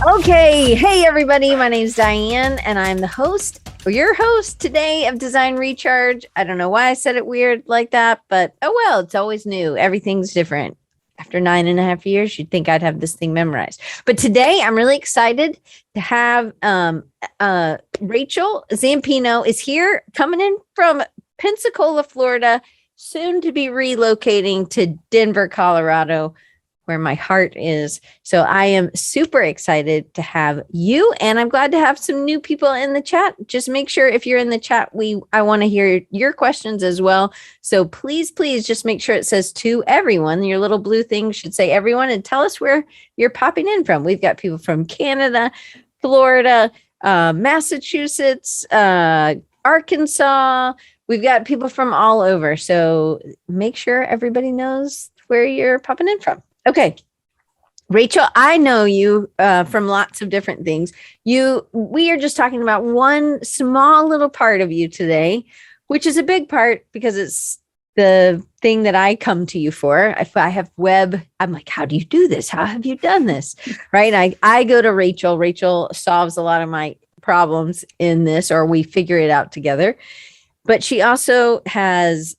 Okay. Hey, everybody. My name's Diane, and I'm the host or your host today of Design Recharge. I don't know why I said it weird like that, but oh well, it's always new. Everything's different. After 9.5 years, you'd think I'd have this thing memorized. But today I'm really excited to have Rachel Zampino is here coming in from Pensacola, Florida, soon to be relocating to Denver, Colorado, where my heart is. So I am super excited to have you, and I'm glad to have some new people in the chat. Just make sure if you're in the chat, I want to hear your questions as well. So please just make sure it says to everyone. Your little blue thing should say everyone, and tell us where you're popping in from. We've got people from Canada, Florida, Massachusetts, Arkansas. We've got people from all over. So make sure everybody knows where you're popping in from. Okay, Rachel, I know you from lots of different things. We are just talking about one small little part of you today, which is a big part because it's the thing that I come to you for. If I have web, I'm like, how do you do this? How have you done this? Right? I go to Rachel. Rachel solves a lot of my problems in this, or we figure it out together. But she also has,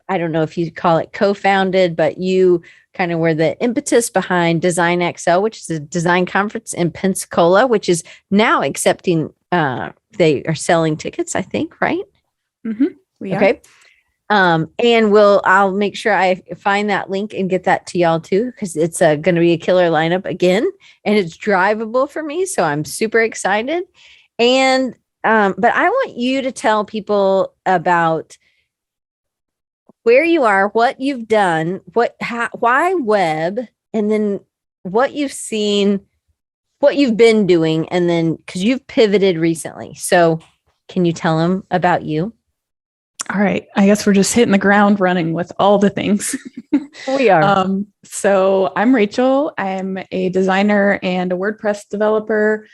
I don't know if you call it co-founded, but you kind of were the impetus behind Design XL, which is a design conference in Pensacola, which is now accepting, they are selling tickets, I think, right? Mm-hmm. We are. Okay. And I'll make sure I find that link and get that to y'all too, because it's going to be a killer lineup again, and it's drivable for me. So I'm super excited. And, but I want you to tell people about where you are, what you've done, why web, and then what you've seen, what you've been doing, and then because you've pivoted recently. So can you tell them about you? All right. I guess we're just hitting the ground running with all the things. We are. So I'm Rachel. I'm a designer and a WordPress developer.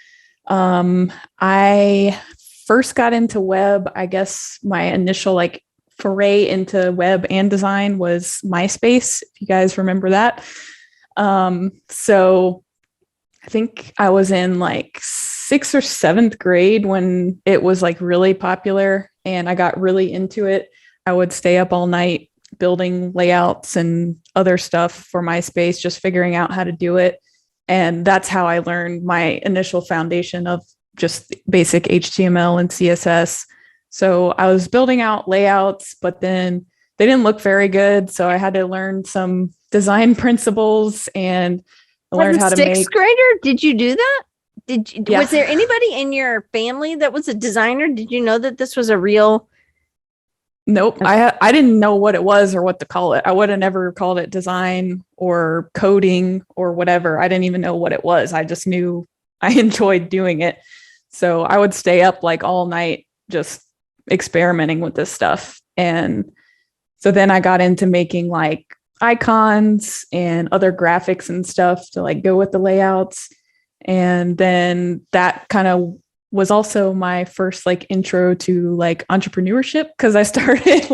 I first got into web. I guess my initial foray into web and design was MySpace, if you guys remember that. So I think I was in 6th or 7th grade when it was really popular, and I got really into it. I would stay up all night building layouts and other stuff for MySpace, just figuring out how to do it. And that's how I learned my initial foundation of just basic HTML and CSS. So I was building out layouts, but then they didn't look very good. So I had to learn some design principles, and I learned how to make. 6th grader? Did you do that? Yeah. Was there anybody in your family that was a designer? Did you know that this was a real? Nope. I didn't know what it was or what to call it. I would have never called it design or coding or whatever. I didn't even know what it was. I just knew I enjoyed doing it. So I would stay up all night just experimenting with this stuff. And so then I got into making icons and other graphics and stuff to go with the layouts. And then that kind of was also my first intro to entrepreneurship, because I started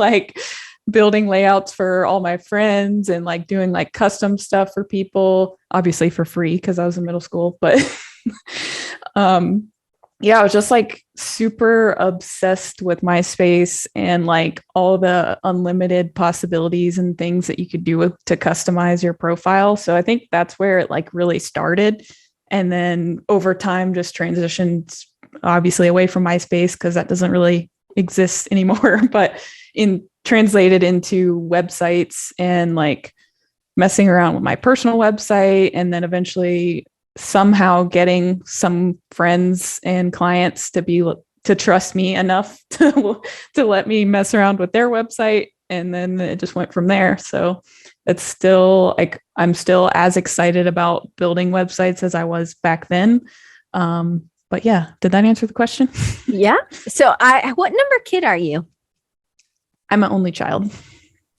building layouts for all my friends and doing custom stuff for people, obviously for free because I was in middle school. But yeah, I was just super obsessed with MySpace and all the unlimited possibilities and things that you could do to customize your profile. So I think that's where it really started. And then over time just transitioned obviously away from MySpace because that doesn't really exist anymore, but translated into websites and messing around with my personal website, and then eventually somehow getting some friends and clients to trust me enough to let me mess around with their website. And then it just went from there. So it's still I'm still as excited about building websites as I was back then. But yeah, did that answer the question? Yeah. So what number kid are you? I'm an only child.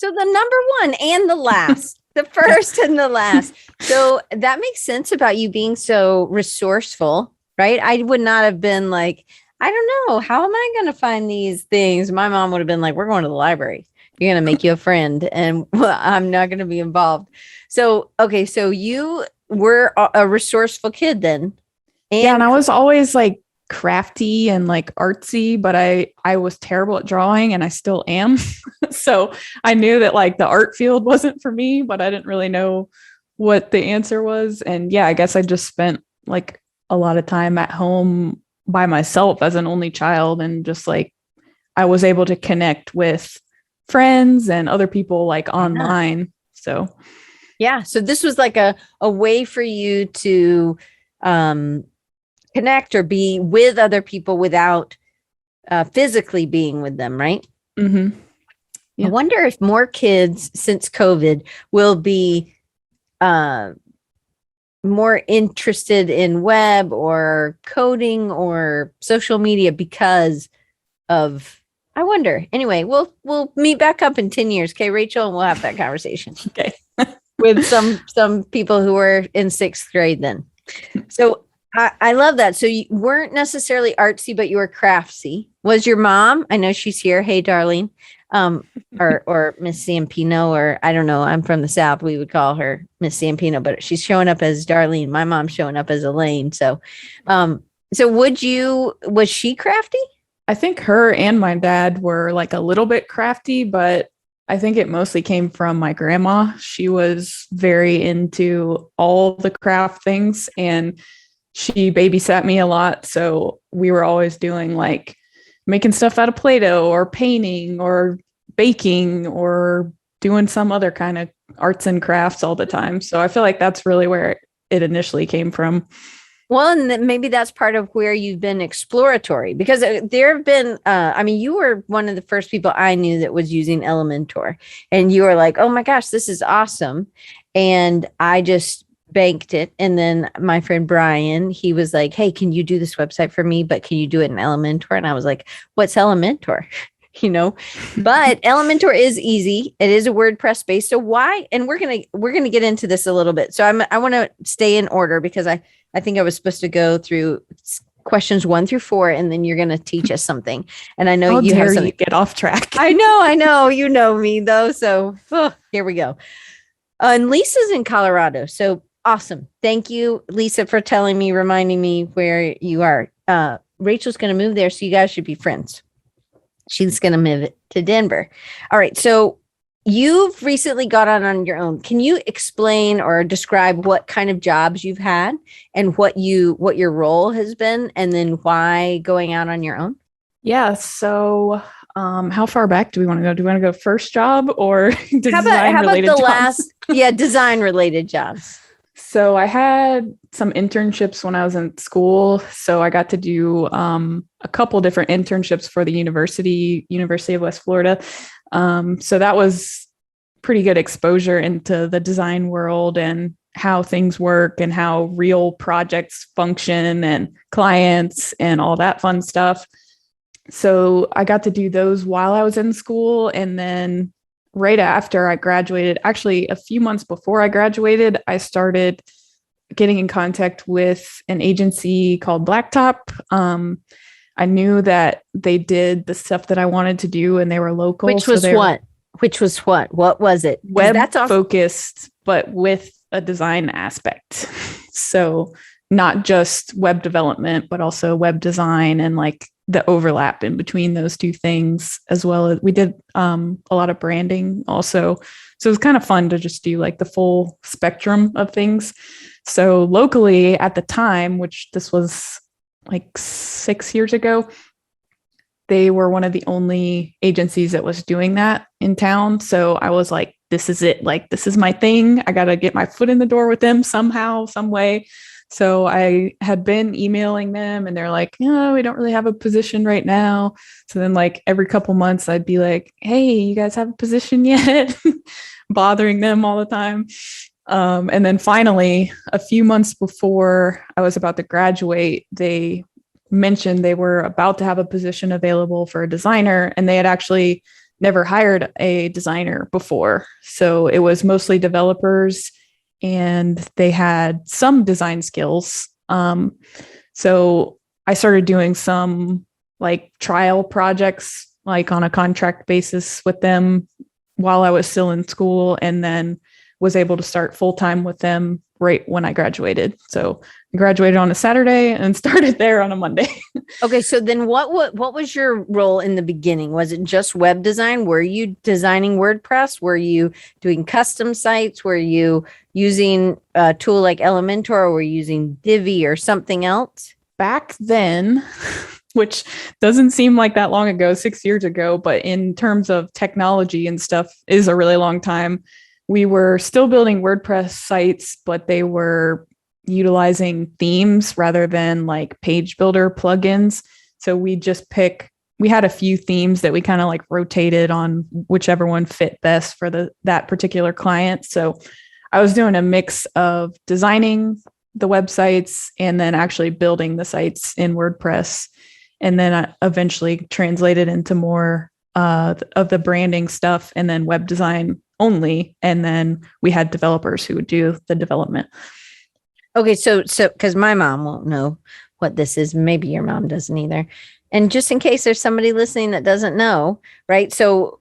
So the number one and the last. The first and the last. So that makes sense about you being so resourceful, right? I would not have been I don't know, how am I going to find these things? My mom would have been we're going to the library. You're going to make you a friend, and I'm not going to be involved. So, okay. So you were a resourceful kid then. Yeah, and And I was always like crafty and like artsy, but I was terrible at drawing and I still am. So I knew that like the art field wasn't for me, but I didn't really know what the answer was. And yeah, I guess I just spent like a lot of time at home by myself as an only child, and just like I was able to connect with friends and other people like yeah. online. So Yeah. So this was like a way for you to um, connect or be with other people without physically being with them, right? mhm. I Yeah. wonder if more kids since COVID will be uh, more interested in web or coding or social media because of, I wonder. Anyway, we'll meet back up in 10 years. Okay, Rachel, and we'll have that conversation Okay. with some people who were in sixth grade then. So I love that. So you weren't necessarily artsy, but you were craftsy. Was your mom? I know she's here. Hey, darling. Or Miss Zampino, or I don't know. I'm from the South. We would call her Miss Zampino, but she's showing up as Darlene. My mom's showing up as Elaine. So was she crafty? I think her and my dad were like a little bit crafty, but I think it mostly came from my grandma. She was very into all the craft things and she babysat me a lot. So we were always doing like making stuff out of Play-Doh or painting or baking or doing some other kind of arts and crafts all the time. So I feel like that's really where it initially came from. Well, and maybe that's part of where you've been exploratory, because there have been, I mean, you were one of the first people I knew that was using Elementor, and you were like, oh my gosh, this is awesome. And I just banked it. And then my friend Brian, he was like, hey, can you do this website for me? But can you do it in Elementor? And I was like, what's Elementor? But Elementor is easy. It is a WordPress base. So why? And we're gonna get into this a little bit. So I want to stay in order because I think I was supposed to go through questions 1 through 4, and then you're going to teach us something. And I know How you have dare something. you get off track. I know, you know me though. So here we go. And Lisa's in Colorado. So awesome. Thank you, Lisa, for reminding me where you are. Rachel's going to move there. So you guys should be friends. She's going to move to Denver. All right. So you've recently got on your own. Can you explain or describe what kind of jobs you've had and what your role has been, and then why going out on your own? Yeah. So how far back do we want to go? Do we want to go first job or How about the jobs? last? Yeah, design related jobs. So I had some internships when I was in school. So I got to do a couple different internships for the University of West Florida. So that was pretty good exposure into the design world and how things work and how real projects function and clients and all that fun stuff. So I got to do those while I was in school. And then right after I graduated, actually a few months before I graduated, I started getting in contact with an agency called Blacktop. I knew that they did the stuff that I wanted to do and they were local. Which was what? Which was what? What was it? Web focused, but with a design aspect. So not just web development, but also web design and like the overlap in between those two things, as well as we did a lot of branding also. So it was kind of fun to just do like the full spectrum of things. So locally at the time, which this was like 6 years ago, they were one of the only agencies that was doing that in town. So I was like, this is it. Like, this is my thing. I got to get my foot in the door with them somehow, some way. So I had been emailing them and they're like, no, we don't really have a position right now. So then like every couple months I'd be like, hey, you guys have a position yet? Bothering them all the time. And then finally, a few months before I was about to graduate, they mentioned they were about to have a position available for a designer, and they had actually never hired a designer before. So it was mostly developers and they had some design skills. So I started doing some like trial projects, like on a contract basis with them while I was still in school, and then was able to start full-time with them right when I graduated. So I graduated on a Saturday and started there on a Monday. Okay, so then what was your role in the beginning? Was it just web design? Were you designing WordPress? Were you doing custom sites? Were you using a tool like Elementor, or were you using Divi or something else? Back then, which doesn't seem like that long ago, 6 years ago, but in terms of technology and stuff is a really long time. We were still building WordPress sites, but they were utilizing themes rather than like page builder plugins. So we had a few themes that we kind of like rotated on whichever one fit best for that particular client. So I was doing a mix of designing the websites and then actually building the sites in WordPress. And then I eventually translated into more of the branding stuff and then web design only. And then we had developers who would do the development. Okay, so because my mom won't know what this is, maybe your mom doesn't either. And just in case there's somebody listening that doesn't know, right? So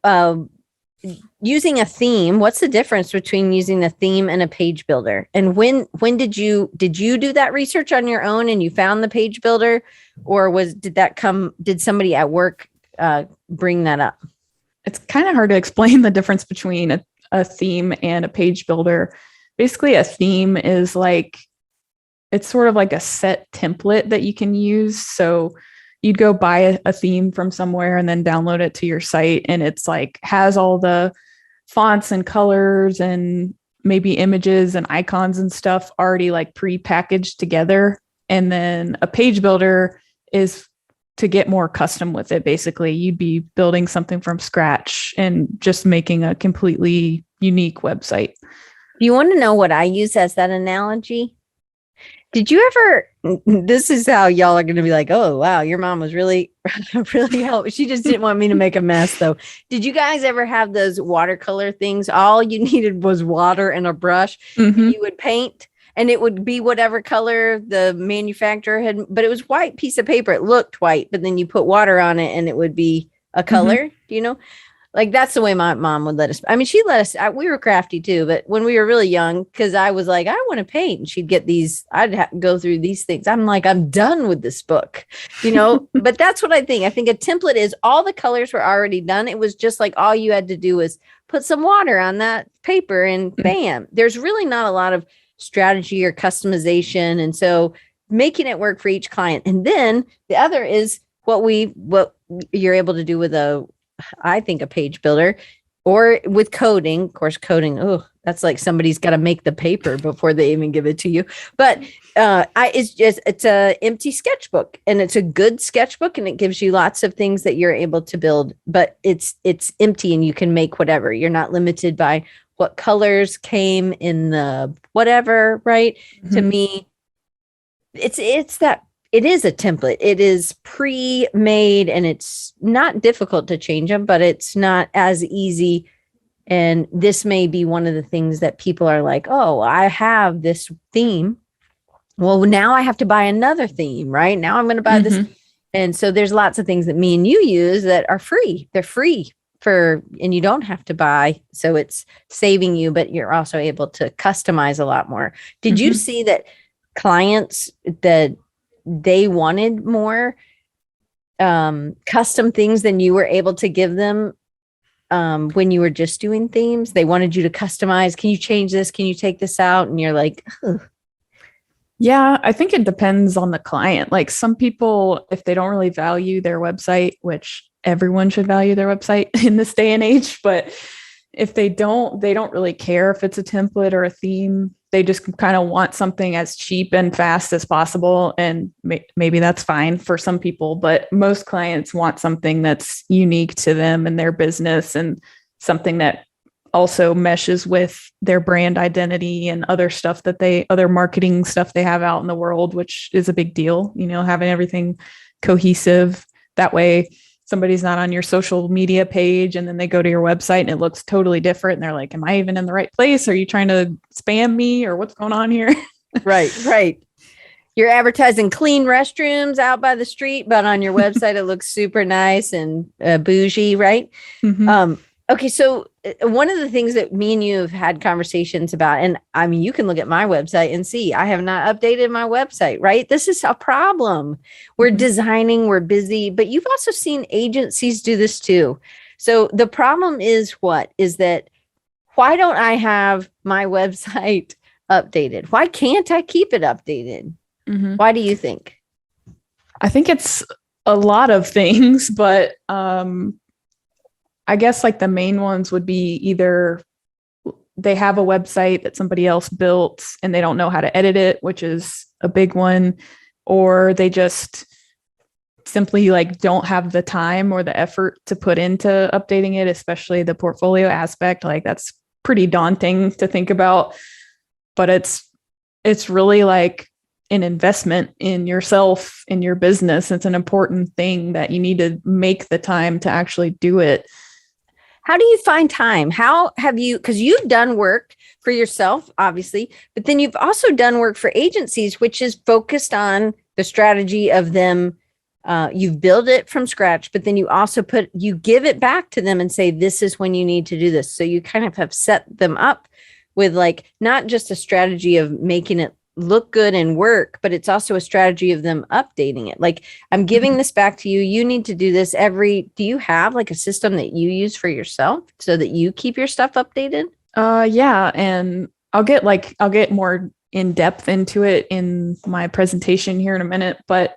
using a theme, what's the difference between using a theme and a page builder? And when did you do that research on your own and you found the page builder, or did somebody at work bring that up? It's kind of hard to explain the difference between a theme and a page builder. Basically, a theme is like, it's sort of like a set template that you can use. So you'd go buy a theme from somewhere and then download it to your site. And it's like, has all the fonts and colors and maybe images and icons and stuff already like pre-packaged together. And then a page builder is to get more custom with it. Basically, you'd be building something from scratch and just making a completely unique website. You want to know what I use as that analogy? Did you ever, this is how y'all are going to be like, oh, wow, your mom was really, really helpful. She just didn't want me to make a mess though. Did you guys ever have those watercolor things? All you needed was water and a brush. Mm-hmm. And you would paint and it would be whatever color the manufacturer had, but it was white piece of paper. It looked white, but then you put water on it and it would be a color, Mm-hmm. you know? Like that's the way my mom would let us. I mean, she let us, we were crafty too, but when we were really young, because I was like, I want to paint. And she'd get these, go through these things. I'm like, I'm done with this book, you know, but that's what I think. I think a template is all the colors were already done. It was just like, all you had to do was put some water on that paper and bam, there's really not a lot of strategy or customization. And so making it work for each client. And then the other is what you're able to do with I think a page builder or with coding. Of course, coding, that's like somebody's got to make the paper before they even give it to you. But it's a empty sketchbook and it's a good sketchbook and it gives you lots of things that you're able to build, but it's empty and you can make whatever. You're not limited by what colors came in the whatever, right? Mm-hmm. To me, it's that. It is a template. It is pre-made and it's not difficult to change them, but it's not as easy. And this may be one of the things that people are like, oh, I have this theme. Well, now I have to buy another theme, right? Now I'm going to buy this. And so there's lots of things that me and you use that are free. They're free and you don't have to buy. So it's saving you, but you're also able to customize a lot more. Did you see that clients that they wanted more custom things than you were able to give them when you were just doing themes? They wanted you to customize. Can you change this? Can you take this out? And you're like, ugh. Yeah, I think it depends on the client. Like some people, if they don't really value their website, which everyone should value their website in this day and age, but if they don't really care if it's a template or a theme. They just kind of want something as cheap and fast as possible. And maybe that's fine for some people, but most clients want something that's unique to them and their business and something that also meshes with their brand identity and other stuff other marketing stuff they have out in the world, which is a big deal, you know, having everything cohesive. That way somebody's not on your social media page and then they go to your website and it looks totally different. And they're like, am I even in the right place? Are you trying to spam me or what's going on here? Right. You're advertising clean restrooms out by the street, but on your website, it looks super nice and bougie, right? Mm-hmm. Okay. So one of the things that me and you have had conversations about, and I mean, you can look at my website and see I have not updated my website, right? This is a problem. We're designing, we're busy, but you've also seen agencies do this too. So the problem is what? Is that why don't I have my website updated? Why can't I keep it updated? Why do you think? I think it's a lot of things, but I guess like the main ones would be either they have a website that somebody else built and they don't know how to edit it, which is a big one, or they just simply like don't have the time or the effort to put into updating it, especially the portfolio aspect. Like that's pretty daunting to think about, but it's really like an investment in yourself, in your business. It's an important thing that you need to make the time to actually do it. How do you find time? How have you, because you've done work for yourself, obviously, but then you've also done work for agencies, which is focused on the strategy of them. You've built it from scratch, but then you also you give it back to them and say, this is when you need to do this. So you kind of have set them up with like, not just a strategy of making it look good and work, but it's also a strategy of them updating it. Like, I'm giving this back to you. You need to do this do you have like a system that you use for yourself so that you keep your stuff updated? Yeah. And I'll get more in depth into it in my presentation here in a minute, but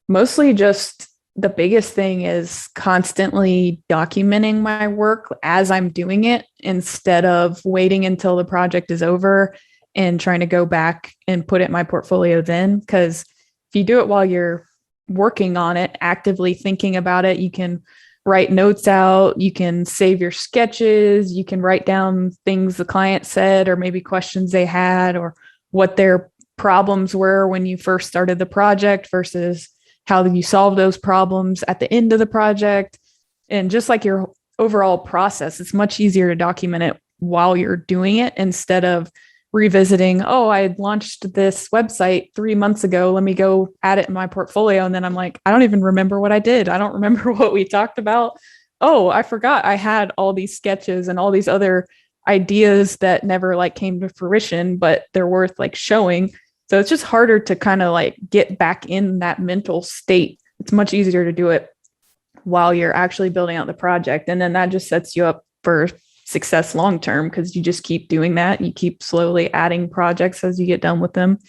mostly just the biggest thing is constantly documenting my work as I'm doing it instead of waiting until the project is over and trying to go back and put it in my portfolio then. Because if you do it while you're working on it, actively thinking about it, you can write notes out, you can save your sketches, you can write down things the client said, or maybe questions they had, or what their problems were when you first started the project versus how you solve those problems at the end of the project. And just like your overall process, it's much easier to document it while you're doing it instead of revisiting, oh, I launched this website 3 months ago. Let me go add it in my portfolio. And then I'm like, I don't even remember what I did. I don't remember what we talked about. Oh, I forgot I had all these sketches and all these other ideas that never like came to fruition, but they're worth like showing. So it's just harder to kind of like get back in that mental state. It's much easier to do it while you're actually building out the project. And then that just sets you up for success long term because you just keep doing that. You keep slowly adding projects as you get done with them.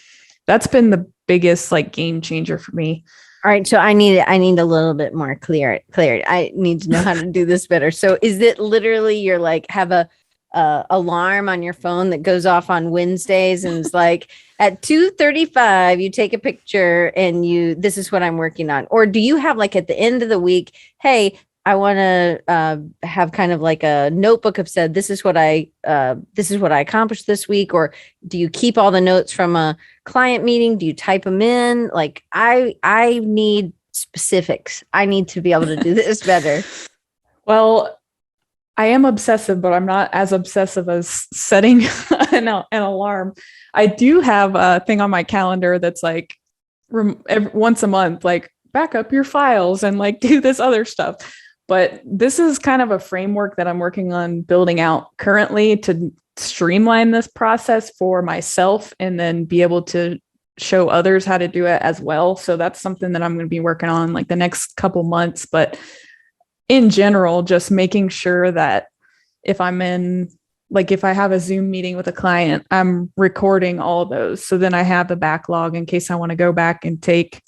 That's been the biggest like game changer for me. All right. So I need a little bit more clarity. I need to know how to do this better. So is it literally you're like have a alarm on your phone that goes off on Wednesdays and it's like at 2:35 you take a picture and this is what I'm working on? Or do you have like at the end of the week, hey, I want to have kind of like a notebook of said, this is what I accomplished this week? Or do you keep all the notes from a client meeting? Do you type them in? Like I need specifics. I need to be able to do this better. Well, I am obsessive, but I'm not as obsessive as setting an alarm. I do have a thing on my calendar that's like once a month, like back up your files and like do this other stuff. But this is kind of a framework that I'm working on building out currently to streamline this process for myself and then be able to show others how to do it as well. So that's something that I'm going to be working on like the next couple months. But in general, just making sure that if if I have a Zoom meeting with a client, I'm recording all those. So then I have a backlog in case I want to go back and take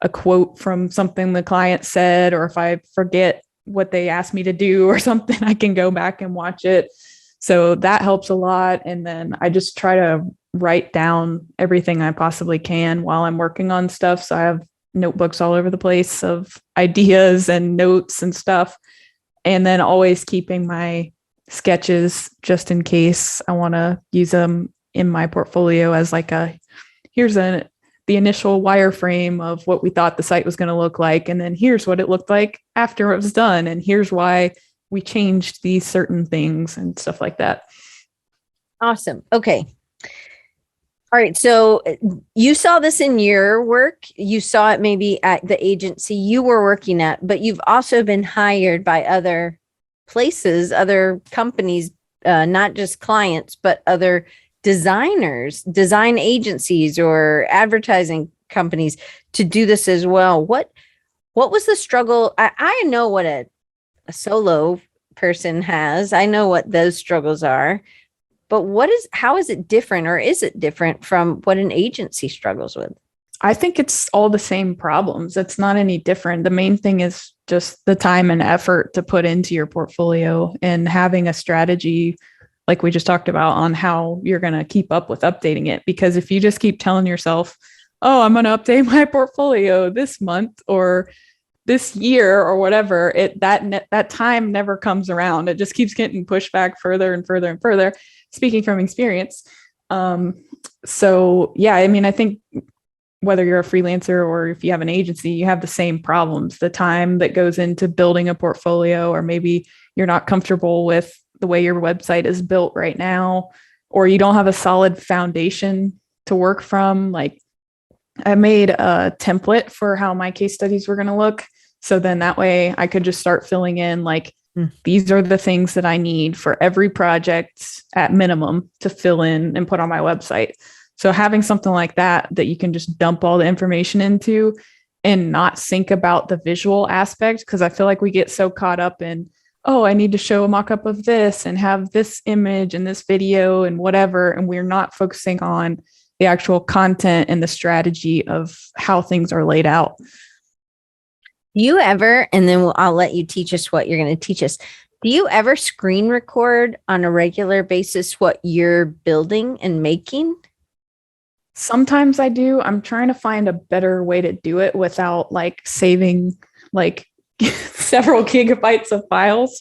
a quote from something the client said, or if I forget what they asked me to do or something, I can go back and watch it. So that helps a lot. And then I just try to write down everything I possibly can while I'm working on stuff. So I have notebooks all over the place of ideas and notes and stuff. And then always keeping my sketches just in case I want to use them in my portfolio as like the initial wireframe of what we thought the site was going to look like. And then here's what it looked like after it was done. And here's why we changed these certain things and stuff like that. Awesome. Okay. All right. So you saw this in your work. You saw it maybe at the agency you were working at, but you've also been hired by other places, other companies, not just clients, but other designers, design agencies, or advertising companies to do this as well. What was the struggle? I know what a solo person has. I know what those struggles are. But how is it different, or is it different from what an agency struggles with? I think it's all the same problems. It's not any different. The main thing is just the time and effort to put into your portfolio and having a strategy, like we just talked about, on how you're going to keep up with updating it. Because if you just keep telling yourself, oh, I'm going to update my portfolio this month or this year or whatever, that time never comes around. It just keeps getting pushed back further and further and further, speaking from experience. So yeah, I mean, I think whether you're a freelancer or if you have an agency, you have the same problems. The time that goes into building a portfolio, or maybe you're not comfortable with the way your website is built right now, or you don't have a solid foundation to work from. Like, I made a template for how my case studies were going to look. So then that way I could just start filling in, like, these are the things that I need for every project at minimum to fill in and put on my website. So having something like that you can just dump all the information into and not think about the visual aspect. Because I feel like we get so caught up in, oh, I need to show a mock-up of this and have this image and this video and whatever. And we're not focusing on the actual content and the strategy of how things are laid out. You ever, and then I'll let you teach us what you're going to teach us. Do you ever screen record on a regular basis what you're building and making? Sometimes I do. I'm trying to find a better way to do it without like saving like several gigabytes of files.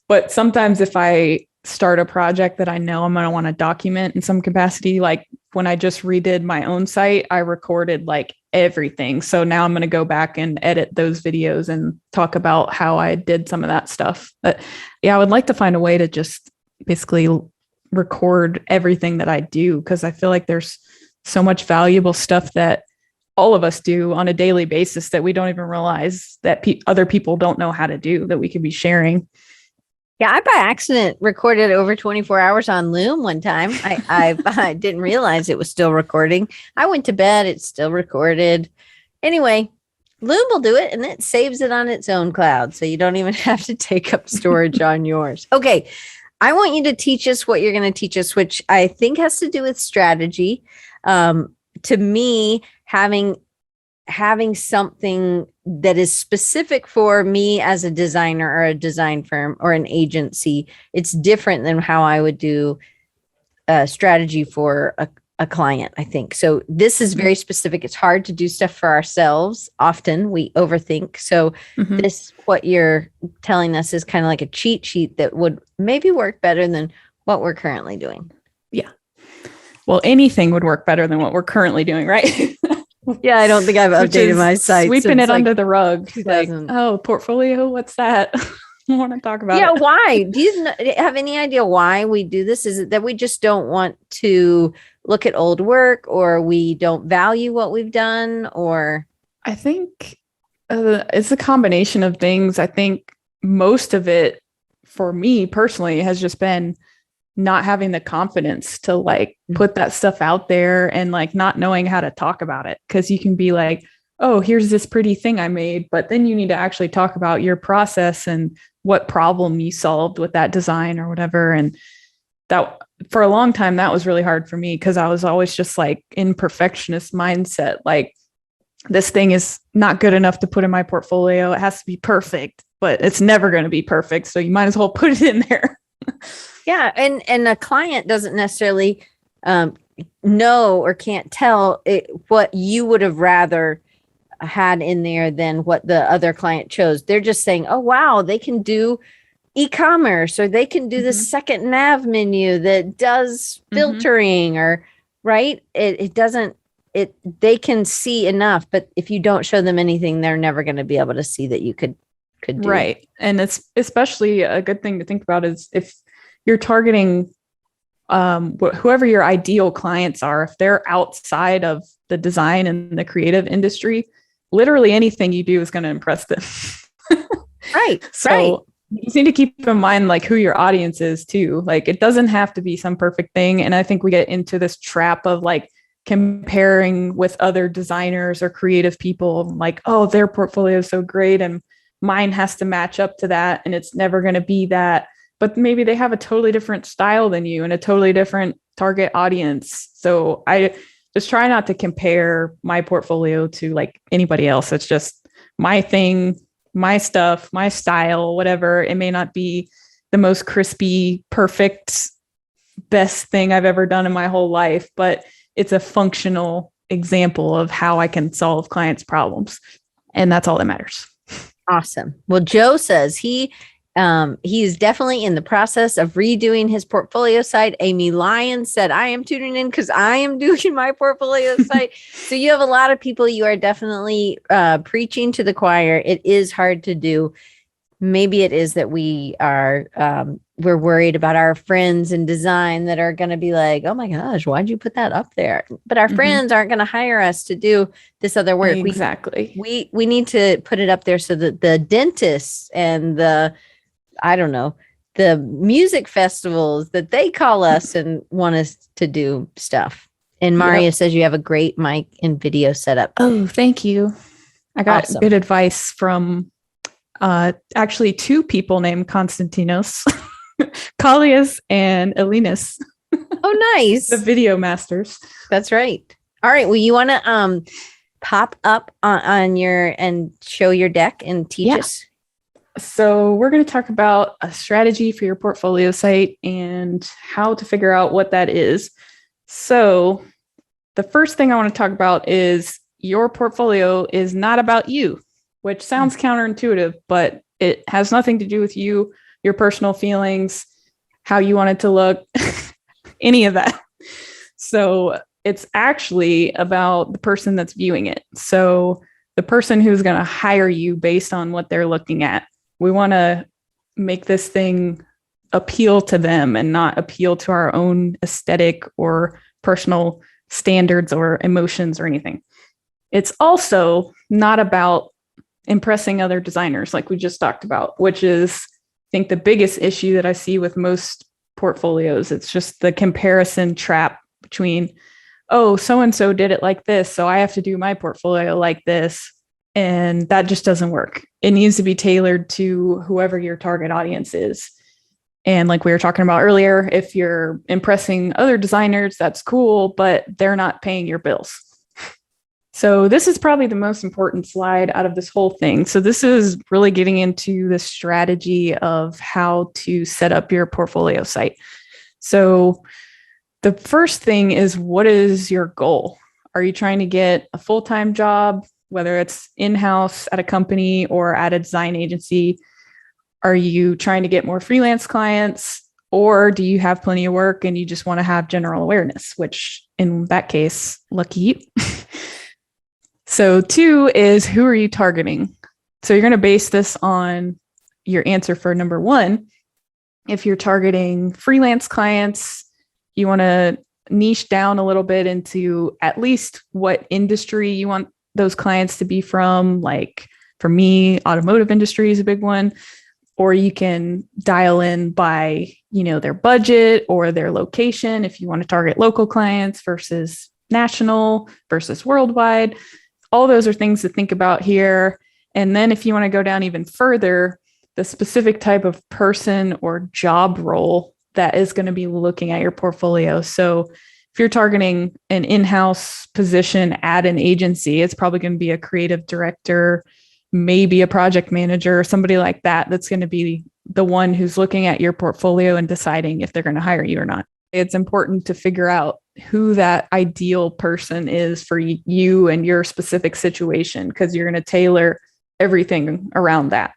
But sometimes if I start a project that I know I'm going to want to document in some capacity, like when I just redid my own site, I recorded like everything. So now I'm going to go back and edit those videos and talk about how I did some of that stuff. But yeah, I would like to find a way to just basically record everything that I do, because I feel like there's so much valuable stuff that all of us do on a daily basis that we don't even realize that other people don't know how to do, that we could be sharing. Yeah, I by accident recorded over 24 hours on Loom one time. I didn't realize it was still recording. I went to bed, it's still recorded. Anyway, Loom will do it, and it saves it on its own cloud, so you don't even have to take up storage on yours. Okay, I want you to teach us what you're going to teach us, which I think has to do with strategy. To me, having something that is specific for me as a designer or a design firm or an agency, it's different than how I would do a strategy for a client, I think. So this is very specific. It's hard to do stuff for ourselves. Often we overthink. So this, what you're telling us, is kind of like a cheat sheet that would maybe work better than what we're currently doing. Yeah. Well, anything would work better than what we're currently doing, right? Yeah, I don't think I've updated my site. Sweeping it under the rug. Like, oh, portfolio, what's that? I want to talk about it. Yeah, why? Do you have any idea why we do this? Is it that we just don't want to look at old work, or we don't value what we've done, or? I think it's a combination of things. I think most of it, for me personally, has just been not having the confidence to like put that stuff out there, and like not knowing how to talk about it. Cause you can be like, oh, here's this pretty thing I made, but then you need to actually talk about your process and what problem you solved with that design or whatever. And that, for a long time, that was really hard for me, because I was always just like in perfectionist mindset. Like, this thing is not good enough to put in my portfolio. It has to be perfect, but it's never going to be perfect. So you might as well put it in there. Yeah. And a client doesn't necessarily know or can't tell what you would have rather had in there than what the other client chose. They're just saying, oh, wow, they can do e-commerce, or they can do the second nav menu that does filtering, or right. They can see enough, but if you don't show them anything, they're never going to be able to see that you could do. Right. And it's especially a good thing to think about is if you're targeting whoever your ideal clients are, if they're outside of the design and the creative industry, literally anything you do is going to impress them. Right. So right. You just need to keep in mind like who your audience is too. Like it doesn't have to be some perfect thing. And I think we get into this trap of like comparing with other designers or creative people, like, oh, their portfolio is so great and mine has to match up to that. And it's never going to be that. But maybe they have a totally different style than you and a totally different target audience. So I just try not to compare my portfolio to like anybody else. It's just my thing, my stuff, my style, whatever. It may not be the most crispy, perfect, best thing I've ever done in my whole life, but it's a functional example of how I can solve clients' problems. And that's all that matters. Awesome. Well, Joe says he is definitely in the process of redoing his portfolio site. Amy Lyons said, I am tuning in because I am doing my portfolio site. So you have a lot of people. You are definitely preaching to the choir. It is hard to do. Maybe it is that we're worried about our friends in design that are going to be like, oh my gosh, why'd you put that up there? But our friends aren't going to hire us to do this other work. Exactly. We need to put it up there so that the dentists and the music festivals that they call us and want us to do stuff. And Maria says you have a great mic and video setup. Oh, thank you. I got good advice from actually two people named Konstantinos, Kalias and Elinas. Oh, nice. The video masters. That's right. All right. Well, you want to pop up on your and show your deck and teach us? So we're going to talk about a strategy for your portfolio site and how to figure out what that is. So the first thing I want to talk about is your portfolio is not about you, which sounds counterintuitive, but it has nothing to do with you, your personal feelings, how you want it to look, any of that. So it's actually about the person that's viewing it. So the person who's going to hire you based on what they're looking at. We want to make this thing appeal to them and not appeal to our own aesthetic or personal standards or emotions or anything. It's also not about impressing other designers like we just talked about, which is, I think, the biggest issue that I see with most portfolios. It's just the comparison trap between, oh, so-and-so did it like this, so I have to do my portfolio like this. And that just doesn't work. It needs to be tailored to whoever your target audience is. And like we were talking about earlier, if you're impressing other designers, that's cool, but they're not paying your bills. So this is probably the most important slide out of this whole thing. So this is really getting into the strategy of how to set up your portfolio site. So the first thing is, what is your goal? Are you trying to get a full-time job, whether it's in-house at a company or at a design agency? Are you trying to get more freelance clients, or do you have plenty of work and you just want to have general awareness, which in that case, lucky you. So 2 is, who are you targeting? So you're going to base this on your answer for number 1. If you're targeting freelance clients, you want to niche down a little bit into at least what industry you want those clients to be from. Like for me, automotive industry is a big one. Or you can dial in by, their budget or their location. If you want to target local clients versus national versus worldwide, all those are things to think about here. And then if you want to go down even further, the specific type of person or job role that is going to be looking at your portfolio. So if you're targeting an in-house position at an agency, it's probably going to be a creative director, maybe a project manager, or somebody like that, that's going to be the one who's looking at your portfolio and deciding if they're going to hire you or not. It's important to figure out who that ideal person is for you and your specific situation, because you're going to tailor everything around that.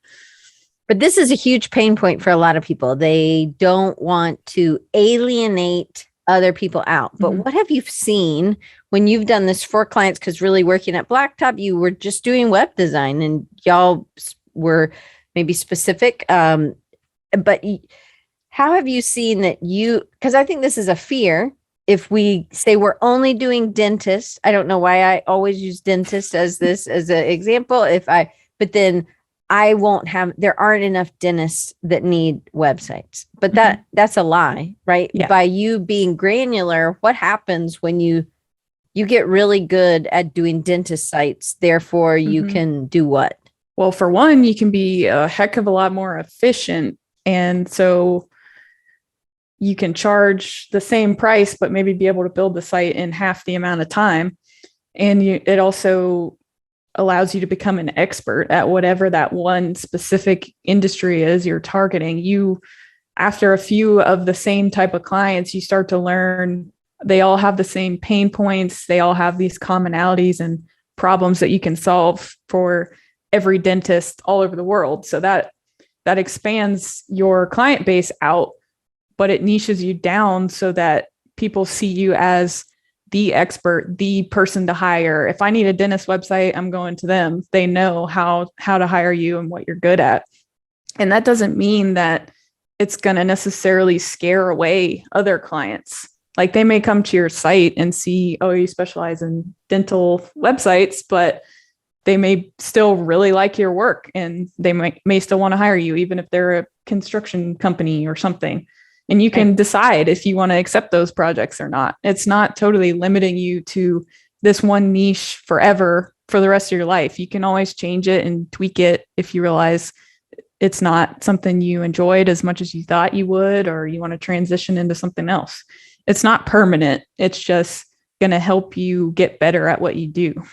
But this is a huge pain point for a lot of people. They don't want to alienate other people out. But what have you seen when you've done this for clients? Because really working at Blacktop, you were just doing web design and y'all were maybe specific. But how have you seen that because I think this is a fear. If we say we're only doing dentists, I don't know why I always use dentist as an example. But then there aren't enough dentists that need websites, but Mm-hmm. that's a lie, right? Yeah. By you being granular, what happens when you get really good at doing dentist sites? Therefore you Mm-hmm. can do what? Well, for one, you can be a heck of a lot more efficient. And so you can charge the same price, but maybe be able to build the site in half the amount of time. And it also allows you to become an expert at whatever that one specific industry is you're targeting. After a few of the same type of clients, you start to learn they all have the same pain points. They all have these commonalities and problems that you can solve for every dentist all over the world. So that expands your client base out, but it niches you down so that people see you as the expert, the person to hire. If I need a dentist website, I'm going to them. They know how to hire you and what you're good at. And that doesn't mean that it's going to necessarily scare away other clients. Like they may come to your site and see, oh, you specialize in dental websites, but they may still really like your work and they may still want to hire you, even if they're a construction company or something. And you can decide if you want to accept those projects or not. It's not totally limiting you to this one niche forever for the rest of your life. You can always change it and tweak it if you realize it's not something you enjoyed as much as you thought you would, or you want to transition into something else. It's not permanent. It's just going to help you get better at what you do.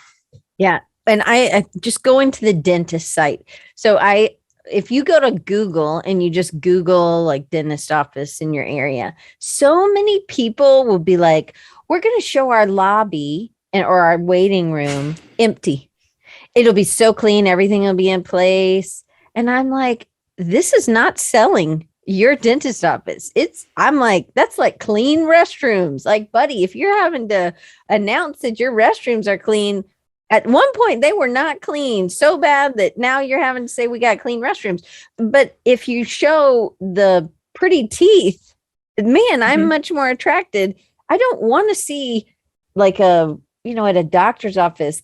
Yeah. And I just go into the dentist site. So if you go to Google and you just Google like dentist office in your area, so many people will be like, we're going to show our lobby or our waiting room empty. It'll be so clean. Everything will be in place. And I'm like, this is not selling your dentist office. I'm like, that's like clean restrooms. Like, buddy, if you're having to announce that your restrooms are clean, at one point they were not clean, so bad that now you're having to say we got clean restrooms. But if you show the pretty teeth, man, I'm much more attracted. I don't want to see like at a doctor's office,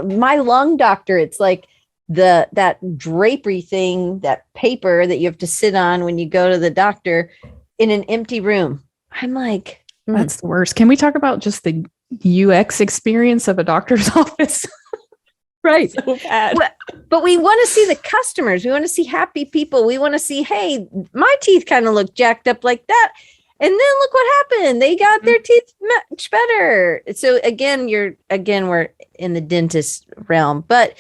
my lung doctor, it's like that drapery thing, that paper that you have to sit on when you go to the doctor in an empty room. I'm like, that's the worst. Can we talk about just the UX experience of a doctor's office? Right. So bad. But we want to see the customers. We want to see happy people. We want to see, hey, my teeth kind of look jacked up like that. And then look what happened. They got their teeth much better. So again, we're in the dentist realm, but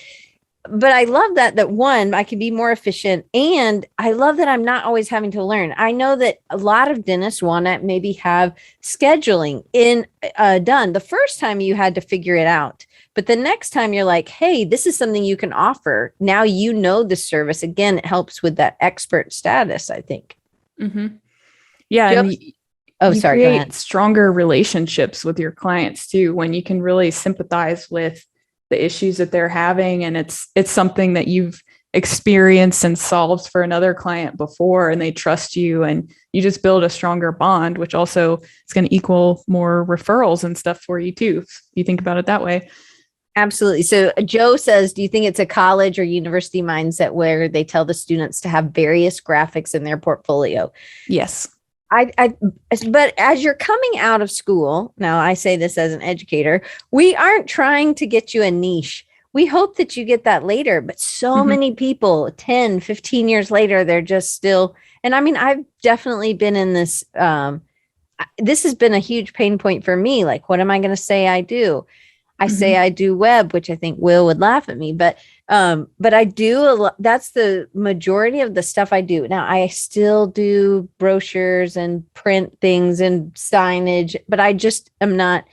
I love that one, I can be more efficient. And I love that I'm not always having to learn. I know that a lot of dentists want to maybe have scheduling done. The first time you had to figure it out, but the next time you're like, hey, this is something you can offer. Now you know the service. Again, it helps with that expert status, I think. Mm-hmm. Yeah. Joe, and you sorry. create stronger relationships with your clients too, when you can really sympathize with the issues that they're having. And it's something that you've experienced and solved for another client before, and they trust you, and you just build a stronger bond, which also is going to equal more referrals and stuff for you too, if you think about it that way. Absolutely. So Joe says, do you think it's a college or university mindset where they tell the students to have various graphics in their portfolio? Yes. But as you're coming out of school, now I say this as an educator, we aren't trying to get you a niche. We hope that you get that later, but so many people 10, 15 years later, they're just still, and I mean, I've definitely been in this, this has been a huge pain point for me. Like, what am I going to say I do? I say I do web, which I think Will would laugh at me, but I do a lot. That's the majority of the stuff I do. Now I still do brochures and print things and signage, but I just am not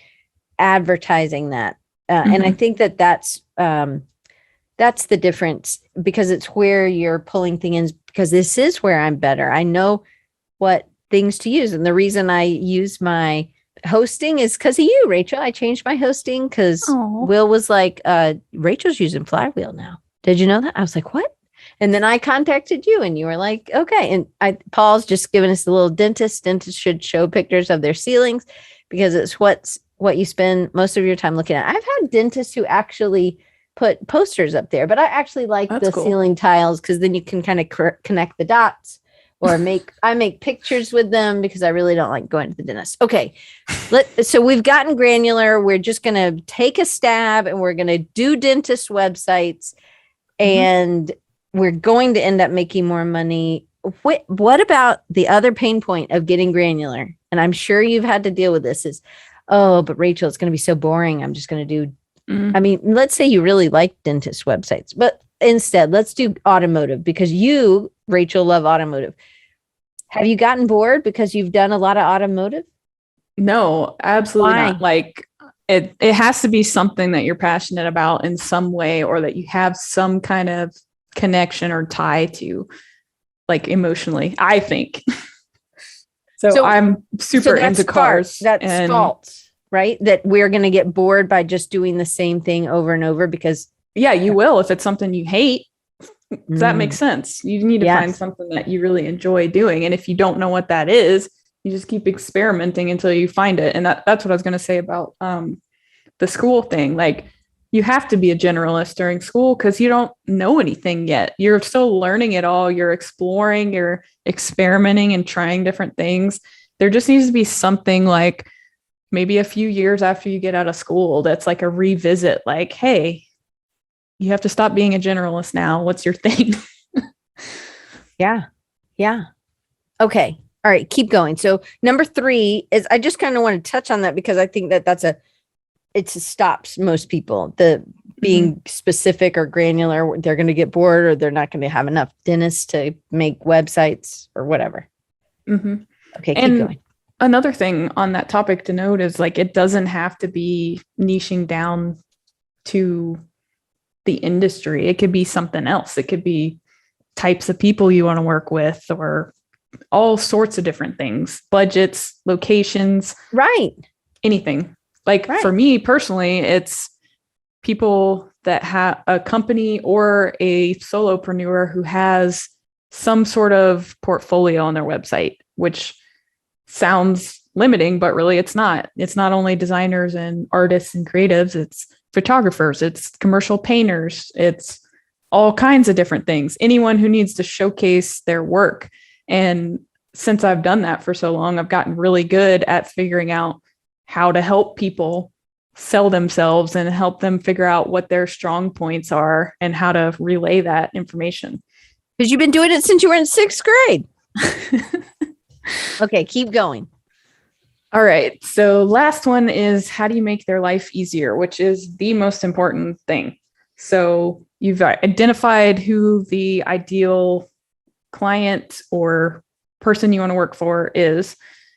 advertising that. And I think that's the difference, because it's where you're pulling things in, because this is where I'm better. I know what things to use. And the reason I use my hosting is because of you, Rachel. I changed my hosting because Will was like, Rachel's using Flywheel now. Did you know that? I was like, what? And then I contacted you and you were like, okay. And Paul's just given us a little dentist. Dentists should show pictures of their ceilings because it's what you spend most of your time looking at. I've had dentists who actually put posters up there. But I actually like That's the cool. ceiling tiles because then you can kind of connect the dots, or I make pictures with them because I really don't like going to the dentist. Okay. So we've gotten granular. We're just going to take a stab and we're going to do dentist websites, and we're going to end up making more money. What about the other pain point of getting granular? And I'm sure you've had to deal with this is, oh, but Rachel, it's going to be so boring. I'm just going to do, I mean, let's say you really like dentist websites, but instead let's do automotive because you, Rachel, love automotive. Have you gotten bored because you've done a lot of automotive? No, absolutely Why? not. Like it has to be something that you're passionate about in some way, or that you have some kind of connection or tie to, like emotionally, I think. So I'm super into cars. That's false, right? That we're going to get bored by just doing the same thing over and over because. Yeah, you will if it's something you hate. Does that make sense? You need to find something that you really enjoy doing. And if you don't know what that is, you just keep experimenting until you find it. And that's what I was going to say about the school thing. Like you have to be a generalist during school because you don't know anything yet. You're still learning it all. You're exploring, you're experimenting and trying different things. There just needs to be something like maybe a few years after you get out of school that's like a revisit, like, hey, you have to stop being a generalist now. What's your thing? Yeah. Okay. All right. Keep going. So number 3 is, I just kind of want to touch on that because I think that it stops most people. The being specific or granular, they're going to get bored or they're not going to have enough dentists to make websites or whatever. Okay. Keep going. Another thing on that topic to note is like, it doesn't have to be niching down to the industry. It could be something else. It could be types of people you want to work with, or all sorts of different things, budgets, locations, right? Anything. Like for me personally, it's people that have a company or a solopreneur who has some sort of portfolio on their website, which sounds limiting, but really it's not. It's not only designers and artists and creatives, it's photographers, it's commercial painters, it's all kinds of different things. Anyone who needs to showcase their work. And since I've done that for so long, I've gotten really good at figuring out how to help people sell themselves and help them figure out what their strong points are and how to relay that information. Because you've been doing it since you were in 6th grade. Okay, keep going. All right. So last one is, how do you make their life easier, which is the most important thing. So you've identified who the ideal client or person you want to work for is.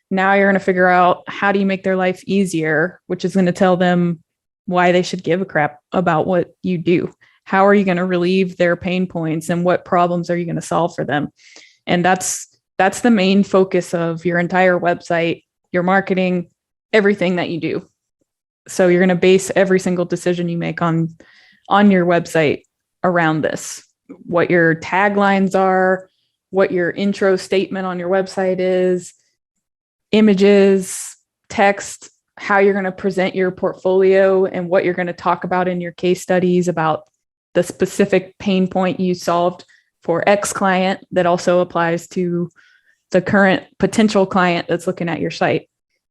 Now you're going to figure out how do you make their life easier, which is going to tell them why they should give a crap about what you do. How are you going to relieve their pain points and what problems are you going to solve for them? And that's the main focus of your entire website, your marketing, everything that you do. So you're going to base every single decision you make on your website around this. What your taglines are, what your intro statement on your website is, images, text, how you're going to present your portfolio, and what you're going to talk about in your case studies about the specific pain point you solved for X client that also applies to the current potential client that's looking at your site.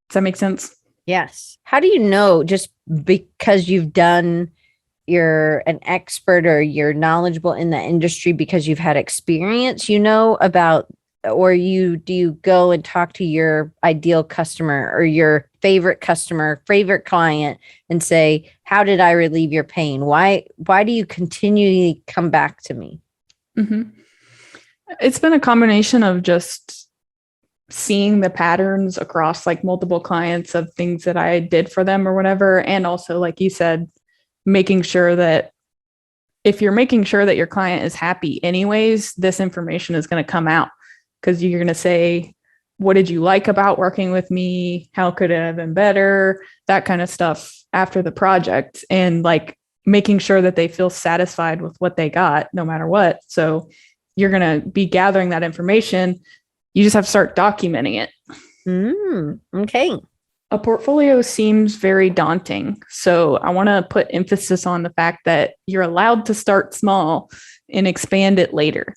Does that make sense? Yes. How do you know, just because you're an expert or you're knowledgeable in the industry because you've had experience, you know about, or do you go and talk to your ideal customer or your favorite customer, favorite client and say, how did I relieve your pain? Why do you continually come back to me? It's been a combination of just seeing the patterns across like multiple clients of things that I did for them or whatever. And also, like you said, making sure that if you're making sure that your client is happy anyways, this information is going to come out because you're going to say, what did you like about working with me? How could it have been better? That kind of stuff after the project, and like making sure that they feel satisfied with what they got no matter what. So you're going to be gathering that information. You just have to start documenting it. Okay. A portfolio seems very daunting. So I want to put emphasis on the fact that you're allowed to start small and expand it later.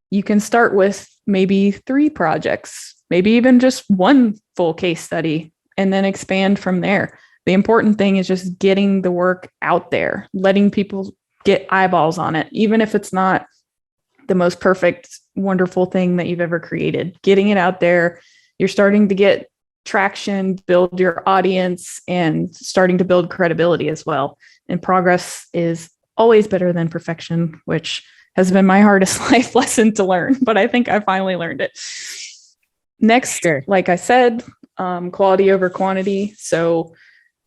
You can start with maybe 3 projects, maybe even just one full case study, and then expand from there. The important thing is just getting the work out there, letting people get eyeballs on it, even if it's not the most perfect, wonderful thing that you've ever created. Getting it out there, you're starting to get traction, build your audience, and starting to build credibility as well. And progress is always better than perfection, which has been my hardest life lesson to learn, but I think I finally learned it. Next, sure. Like I said, quality over quantity. So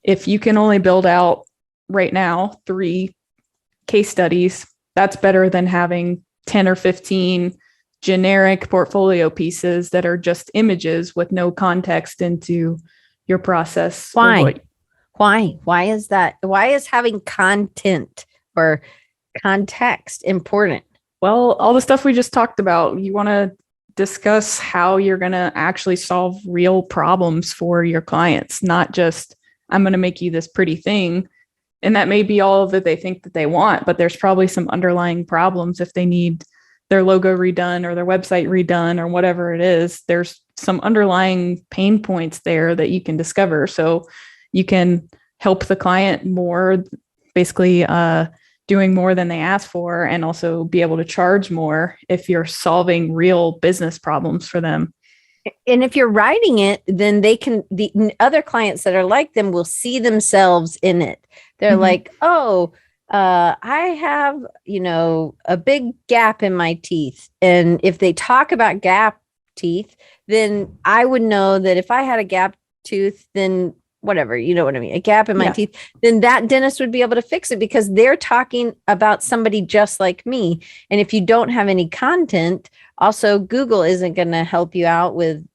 if you can only build out right now 3 case studies, that's better than having 10 or 15 generic portfolio pieces that are just images with no context into your process. Why is that? Why is having content or context important? Well, all the stuff we just talked about, you want to discuss how you're going to actually solve real problems for your clients, not just, I'm going to make you this pretty thing. And that may be all that they think that they want, but there's probably some underlying problems if they need their logo redone or their website redone or whatever it is. There's some underlying pain points there that you can discover. So you can help the client more, basically doing more than they ask for, and also be able to charge more if you're solving real business problems for them. And if you're writing it, then the other clients that are like them will see themselves in it. They're like, oh, I have, a big gap in my teeth. And if they talk about gap teeth, then I would know that if I had a gap tooth, then whatever, you know what I mean? A gap in my teeth, then that dentist would be able to fix it because they're talking about somebody just like me. And if you don't have any content, also Google isn't going to help you out with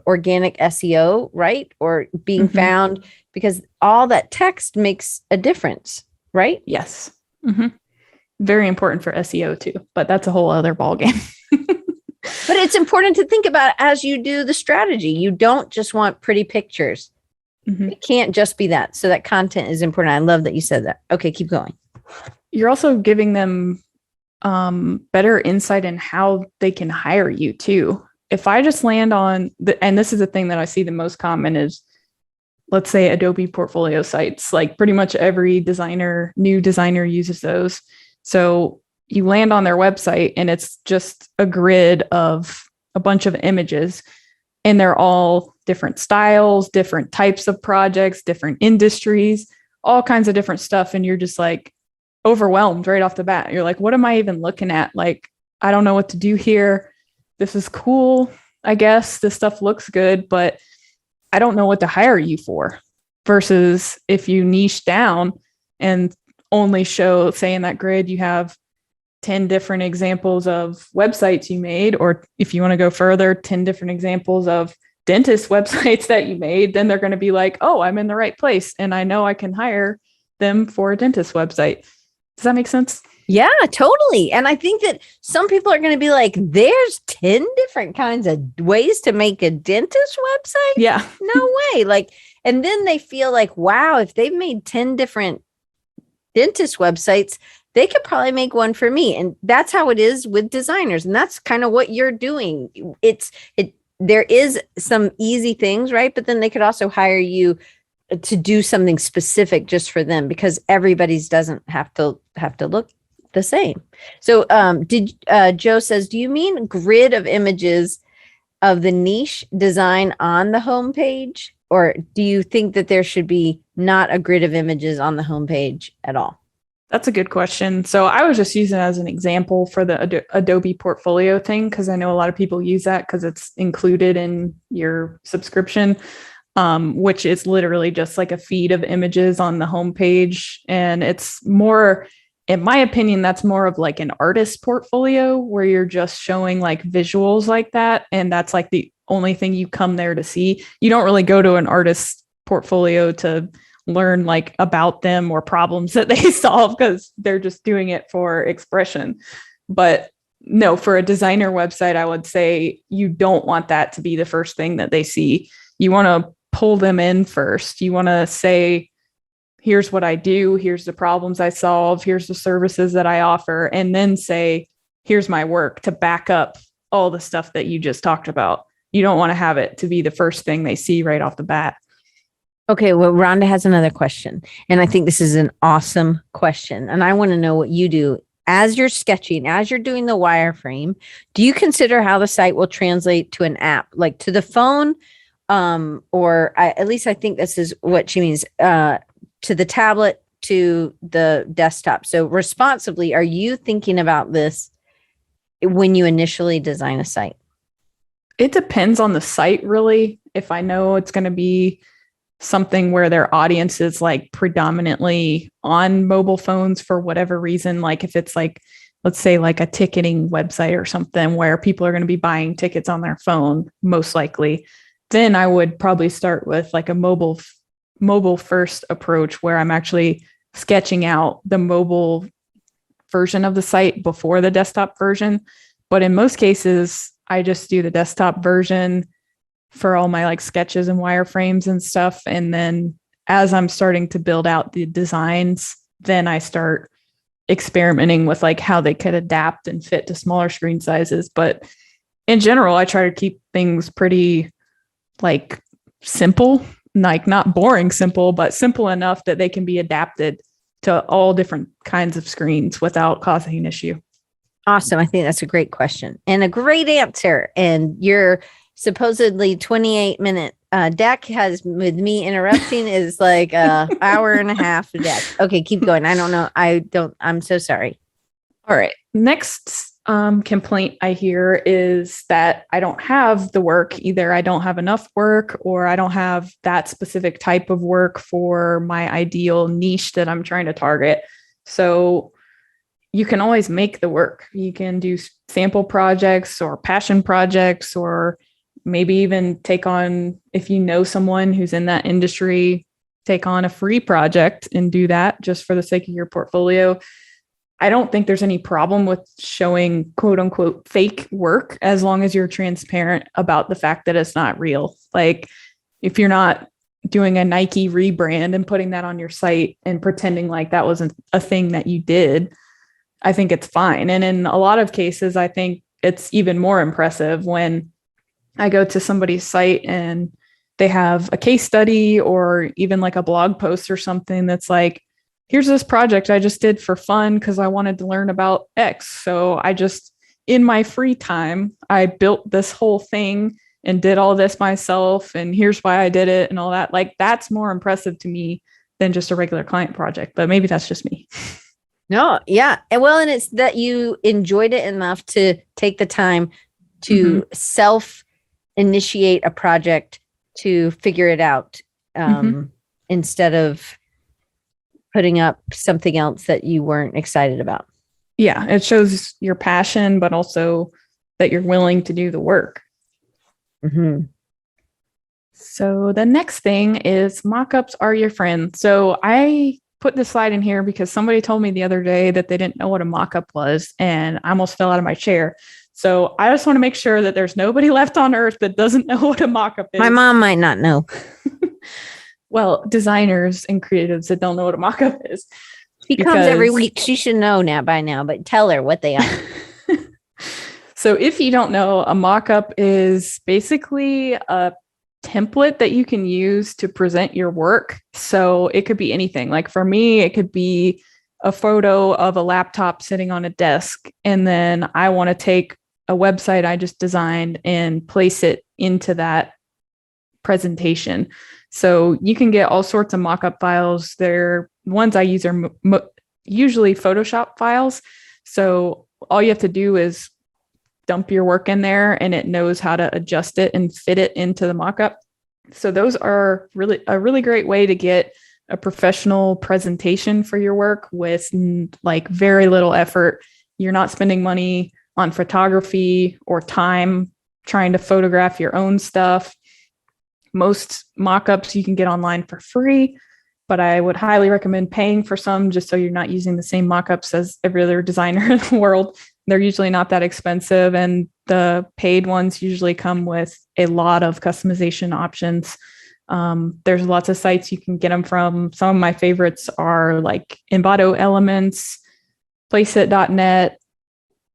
organic SEO, right? Or being found, because all that text makes a difference, right? Yes. Very important for SEO too, but that's a whole other ballgame. But it's important to think about as you do the strategy. You don't just want pretty pictures. It can't just be that. So that content is important. I love that you said that. Okay, keep going. You're also giving them better insight in how they can hire you too. If I just land on and this is the thing that I see the most common is, let's say Adobe Portfolio sites, like pretty much every new designer uses those. So you land on their website and it's just a grid of a bunch of images, and they're all different styles, different types of projects, different industries, all kinds of different stuff. And you're just like overwhelmed right off the bat. You're like, what am I even looking at? Like, I don't know what to do here. This is cool, I guess. This stuff looks good, but I don't know what to hire you for. Versus if you niche down and only show, say in that grid, you have 10 different examples of websites you made, or if you want to go further, 10 different examples of dentist websites that you made, then they're going to be like, oh, I'm in the right place. And I know I can hire them for a dentist website. Does that make sense? Yeah, totally. And I think that some people are going to be like, there's 10 different kinds of ways to make a dentist website. Yeah. No way. Like, and then they feel like, wow, if they've made 10 different dentist websites, they could probably make one for me. And that's how it is with designers. And that's kind of what you're doing. There is some easy things, right? But then they could also hire you to do something specific just for them, because everybody's doesn't have to look the same. So Joe says, do you mean grid of images of the niche design on the homepage? Or do you think that there should be not a grid of images on the homepage at all? That's a good question. So I was just using it as an example for the Adobe Portfolio thing, because I know a lot of people use that because it's included in your subscription, which is literally just like a feed of images on the homepage. And it's more, in my opinion, that's more of like an artist portfolio where you're just showing like visuals like that. And that's like the only thing you come there to see. You don't really go to an artist portfolio to learn like about them or problems that they solve, because they're just doing it for expression. But no, for a designer website, I would say you don't want that to be the first thing that they see. You want to pull them in first. You want to say, here's what I do, here's the problems I solve, here's the services that I offer, and then say, here's my work to back up all the stuff that you just talked about. You don't want to have it to be the first thing they see right off the bat. Okay, well, Rhonda has another question, and I think this is an awesome question. And I want to know what you do as you're sketching, as you're doing the wireframe. Do you consider how the site will translate to an app, like to the phone, at least I think this is what she means, to the tablet, to the desktop? So responsibly, are you thinking about this when you initially design a site? It depends on the site, really. If I know it's going to be something where their audience is like predominantly on mobile phones for whatever reason, like if it's like, let's say like a ticketing website or something where people are going to be buying tickets on their phone, most likely, then I would probably start with like a mobile first approach where I'm actually sketching out the mobile version of the site before the desktop version. But in most cases, I just do the desktop version for all my like sketches and wireframes and stuff. And then as I'm starting to build out the designs, then I start experimenting with like how they could adapt and fit to smaller screen sizes. But in general, I try to keep things pretty like simple, like not boring simple, but simple enough that they can be adapted to all different kinds of screens without causing an issue. Awesome. I think that's a great question and a great answer. And your supposedly 28-minute deck has, with me interrupting, is like a hour and a half deck. Okay, keep going. I don't know. I'm so sorry. All right. Next complaint I hear is that I don't have the work. Either I don't have enough work or I don't have that specific type of work for my ideal niche that I'm trying to target. So you can always make the work. You can do sample projects or passion projects, or maybe even take on, if you know someone who's in that industry, take on a free project and do that just for the sake of your portfolio. I don't think there's any problem with showing quote unquote fake work as long as you're transparent about the fact that it's not real. Like if you're not doing a Nike rebrand and putting that on your site and pretending like that wasn't a thing that you did, I think it's fine. And in a lot of cases, I think it's even more impressive when I go to somebody's site and they have a case study or even like a blog post or something that's like, here's this project I just did for fun because I wanted to learn about X. So I just, in my free time, I built this whole thing and did all this myself. And here's why I did it and all that. Like that's more impressive to me than just a regular client project. But maybe that's just me. No, yeah. And it's that you enjoyed it enough to take the time to self-initiate a project to figure it out instead of putting up something else that you weren't excited about. Yeah, it shows your passion, but also that you're willing to do the work. Mm-hmm. So the next thing is mock-ups are your friend. So I put this slide in here because somebody told me the other day that they didn't know what a mock-up was, and I almost fell out of my chair. So I just want to make sure that there's nobody left on earth that doesn't know what a mock-up is. My mom might not know. Well, designers and creatives that don't know what a mock-up is. She comes every week. She should know by now, but tell her what they are. So if you don't know, a mock-up is basically a template that you can use to present your work. So it could be anything. Like for me, it could be a photo of a laptop sitting on a desk. And then I want to take a website I just designed and place it into that presentation. So you can get all sorts of mock-up files. They're ones I use are usually Photoshop files. So all you have to do is dump your work in there and it knows how to adjust it and fit it into the mock-up. So those are a really great way to get a professional presentation for your work with like very little effort. You're not spending money on photography or time trying to photograph your own stuff. Most mock-ups you can get online for free, but I would highly recommend paying for some just so you're not using the same mock-ups as every other designer in the world. They're usually not that expensive, and the paid ones usually come with a lot of customization options. There's lots of sites you can get them from. Some of my favorites are like Envato Elements, Placeit.net,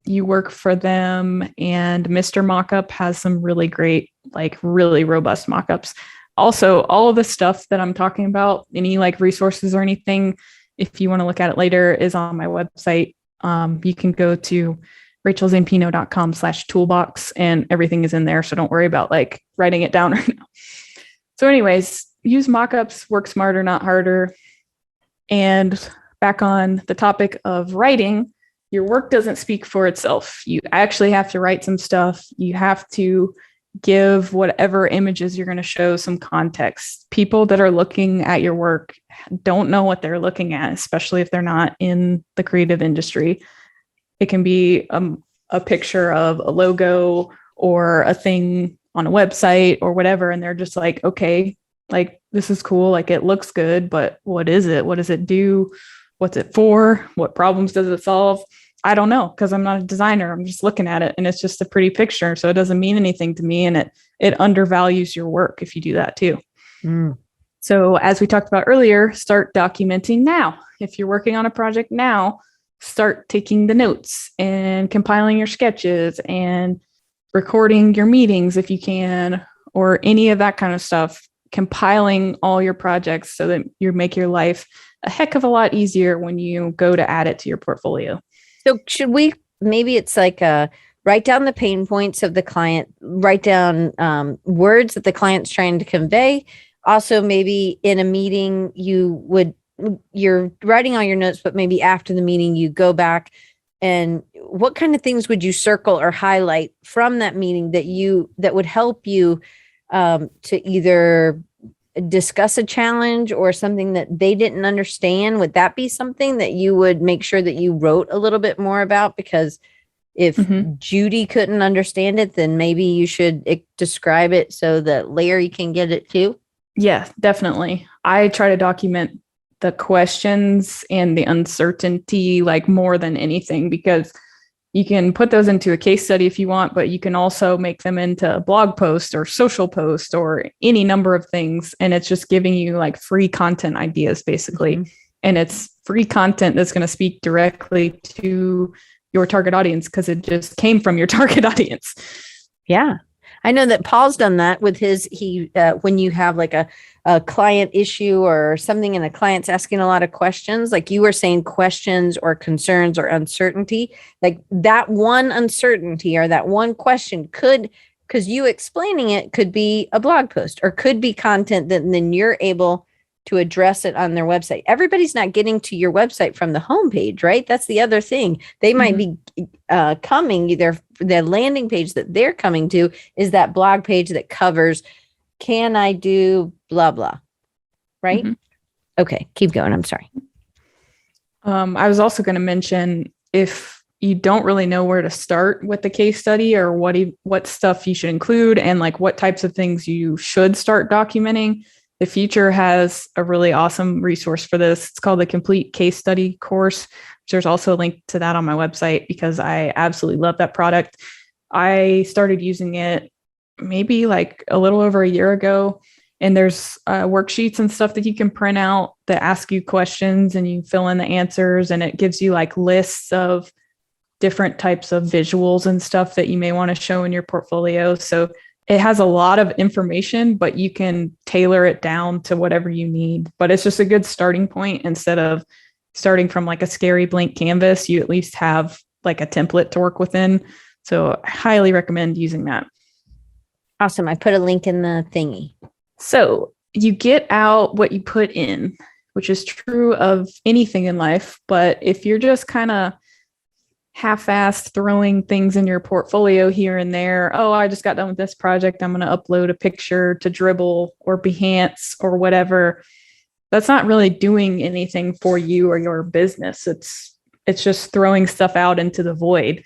You Work for Them, and Mr. Mockup has some really great, like really robust mockups. Also, all of the stuff that I'm talking about, any like resources or anything, if you want to look at it later, is on my website. You can go to rachelzampino.com/toolbox and everything is in there. So don't worry about like writing it down right now. So anyways, use mockups, work smarter, not harder. And back on the topic of writing, your work doesn't speak for itself. You actually have to write some stuff. You have to give whatever images you're going to show some context. People that are looking at your work don't know what they're looking at, especially if they're not in the creative industry. It can be a picture of a logo or a thing on a website or whatever. And they're just like, okay, like this is cool. Like it looks good, but what is it? What does it do? What's it for? What problems does it solve? I don't know, because I'm not a designer. I'm just looking at it and it's just a pretty picture. So it doesn't mean anything to me. And it undervalues your work if you do that too. Mm. So as we talked about earlier, start documenting now. If you're working on a project now, start taking the notes and compiling your sketches and recording your meetings if you can, or any of that kind of stuff, compiling all your projects so that you make your life a heck of a lot easier when you go to add it to your portfolio. So should we, maybe it's like write down the pain points of the client, write down words that the client's trying to convey. Also, maybe in a meeting, you're writing all your notes, but maybe after the meeting, you go back and what kind of things would you circle or highlight from that meeting that would help you to either discuss a challenge or something that they didn't understand? Would that be something that you would make sure that you wrote a little bit more about? Because if Judy couldn't understand it, then maybe you should describe it so that Larry can get it too. Yeah, definitely. I try to document the questions and the uncertainty like more than anything, because you can put those into a case study if you want, but you can also make them into a blog post or social post or any number of things. And it's just giving you like free content ideas, basically. Mm-hmm. And it's free content that's going to speak directly to your target audience because it just came from your target audience. Yeah. I know that Paul's done that with when you have like a client issue or something and a client's asking a lot of questions, like you were saying, questions or concerns or uncertainty, like that one uncertainty or that one question because you explaining it could be a blog post or could be content that then you're able to address it on their website. Everybody's not getting to your website from the homepage, right? That's the other thing. They might be coming, their landing page that they're coming to is that blog page that covers, can I do blah, blah, right? Mm-hmm. Okay, keep going. I'm sorry. I was also going to mention, if you don't really know where to start with the case study or what stuff you should include and like what types of things you should start documenting, the Future has a really awesome resource for this. It's called the Complete Case Study Course. There's also a link to that on my website because I absolutely love that product. I started using it maybe like a little over a year ago. And there's worksheets and stuff that you can print out that ask you questions and you fill in the answers. And it gives you like lists of different types of visuals and stuff that you may want to show in your portfolio. So it has a lot of information, but you can tailor it down to whatever you need. But it's just a good starting point. Instead of starting from like a scary blank canvas, you at least have like a template to work within. So I highly recommend using that. Awesome. I put a link in the thingy. So you get out what you put in, which is true of anything in life. But if you're just kind of half-assed throwing things in your portfolio here and there, oh, I just got done with this project, I'm going to upload a picture to Dribbble or Behance or whatever, that's not really doing anything for you or your business. It's just throwing stuff out into the void.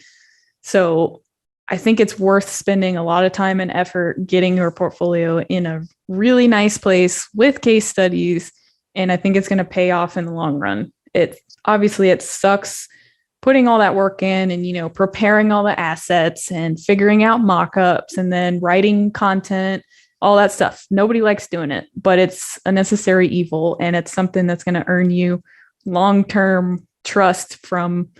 So I think it's worth spending a lot of time and effort getting your portfolio in a really nice place with case studies. And I think it's going to pay off in the long run. It sucks putting all that work in and, preparing all the assets and figuring out mock-ups and then writing content all that stuff. Nobody likes doing it, but it's a necessary evil. And it's something that's going to earn you long-term trust from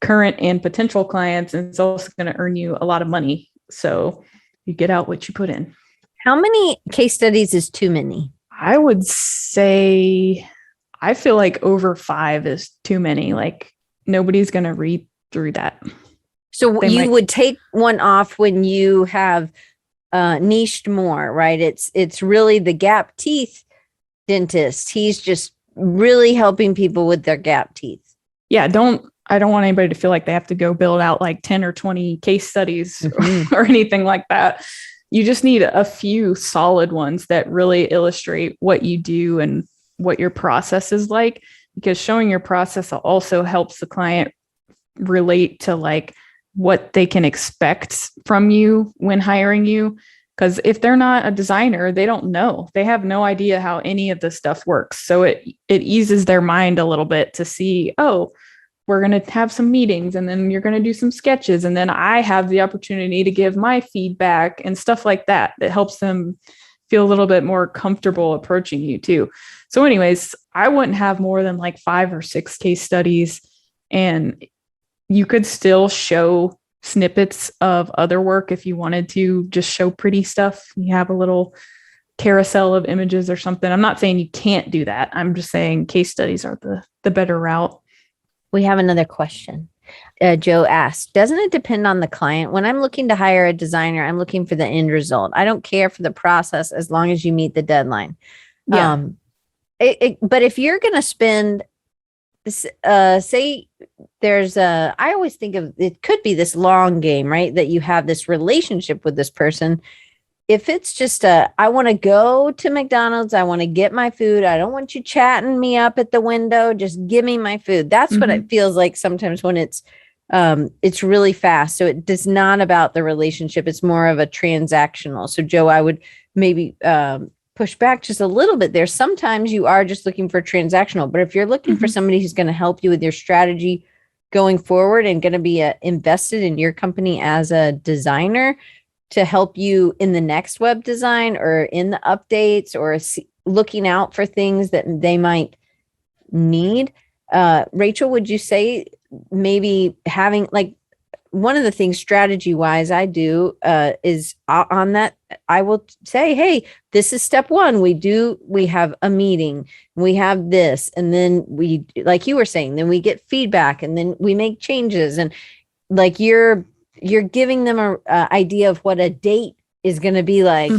current and potential clients. And it's also going to earn you a lot of money. So you get out what you put in. How many case studies is too many? I would say, I feel like over 5 is too many. Like nobody's going to read through that. So you would take one off when you have niched more, right? It's really the gap teeth dentist. He's just really helping people with their gap teeth. Yeah, I don't want anybody to feel like they have to go build out like 10 or 20 case studies or anything like that. You just need a few solid ones that really illustrate what you do and what your process is like, because showing your process also helps the client relate to like what they can expect from you when hiring you. Because if they're not a designer, they don't know. They have no idea how any of this stuff works. So it eases their mind a little bit to see, oh, we're going to have some meetings and then you're going to do some sketches. And then I have the opportunity to give my feedback and stuff like that. That helps them feel a little bit more comfortable approaching you too. So anyways, I wouldn't have more than like 5 or 6 case studies, and you could still show snippets of other work if you wanted to just show pretty stuff. You have a little carousel of images or something. I'm not saying you can't do that. I'm just saying case studies are the better route. We have another question. Joe asked, doesn't it depend on the client? When I'm looking to hire a designer, I'm looking for the end result. I don't care for the process as long as you meet the deadline. Yeah. But if you're going to spend, say there's I always think of, it could be this long game, right? That you have this relationship with this person. If it's just I want to go to McDonald's, I want to get my food. I don't want you chatting me up at the window. Just give me my food. That's what it feels like sometimes when it's really fast. So it is not about the relationship. It's more of a transactional. So Joe, I would maybe push back just a little bit there. Sometimes you are just looking for transactional, but if you're looking for somebody who's going to help you with your strategy going forward and going to be invested in your company as a designer, to help you in the next web design or in the updates or looking out for things that they might need. Rachel, would you say maybe having like one of the things strategy wise I do is on that, I will say, hey, this is step 1. We have a meeting, we have this, and then we, like you were saying, then we get feedback and then we make changes. And like you're giving them a idea of what a date is going to be like.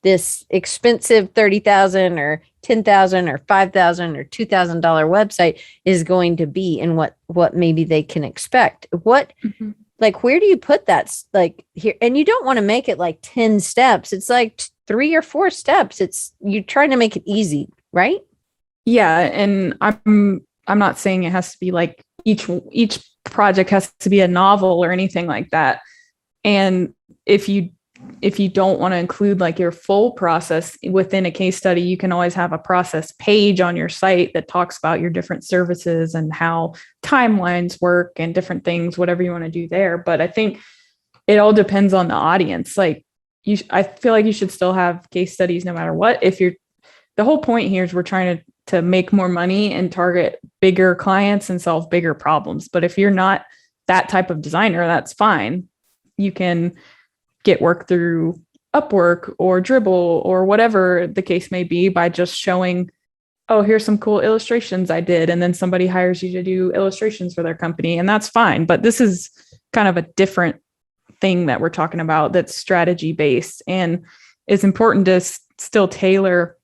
This expensive $30,000 or $10,000 or $5,000 or $2,000 website is going to be, and what maybe they can expect. Like, where do you put that? Like here, and you don't want to make it like 10 steps. It's like 3 or 4 steps. You're trying to make it easy, right? Yeah, and I'm not saying it has to be like each project has to be a novel or anything like that. And if you don't want to include like your full process within a case study, you can always have a process page on your site that talks about your different services and how timelines work and different things, whatever you want to do there. But I think it all depends on the audience. Like I feel like you should still have case studies no matter what. The whole point here is we're trying to make more money and target bigger clients and solve bigger problems. But if you're not that type of designer, that's fine. You can get work through Upwork or Dribble or whatever the case may be by just showing, oh, here's some cool illustrations I did. And then somebody hires you to do illustrations for their company. And that's fine. But this is kind of a different thing that we're talking about that's strategy based. And it's important to still tailor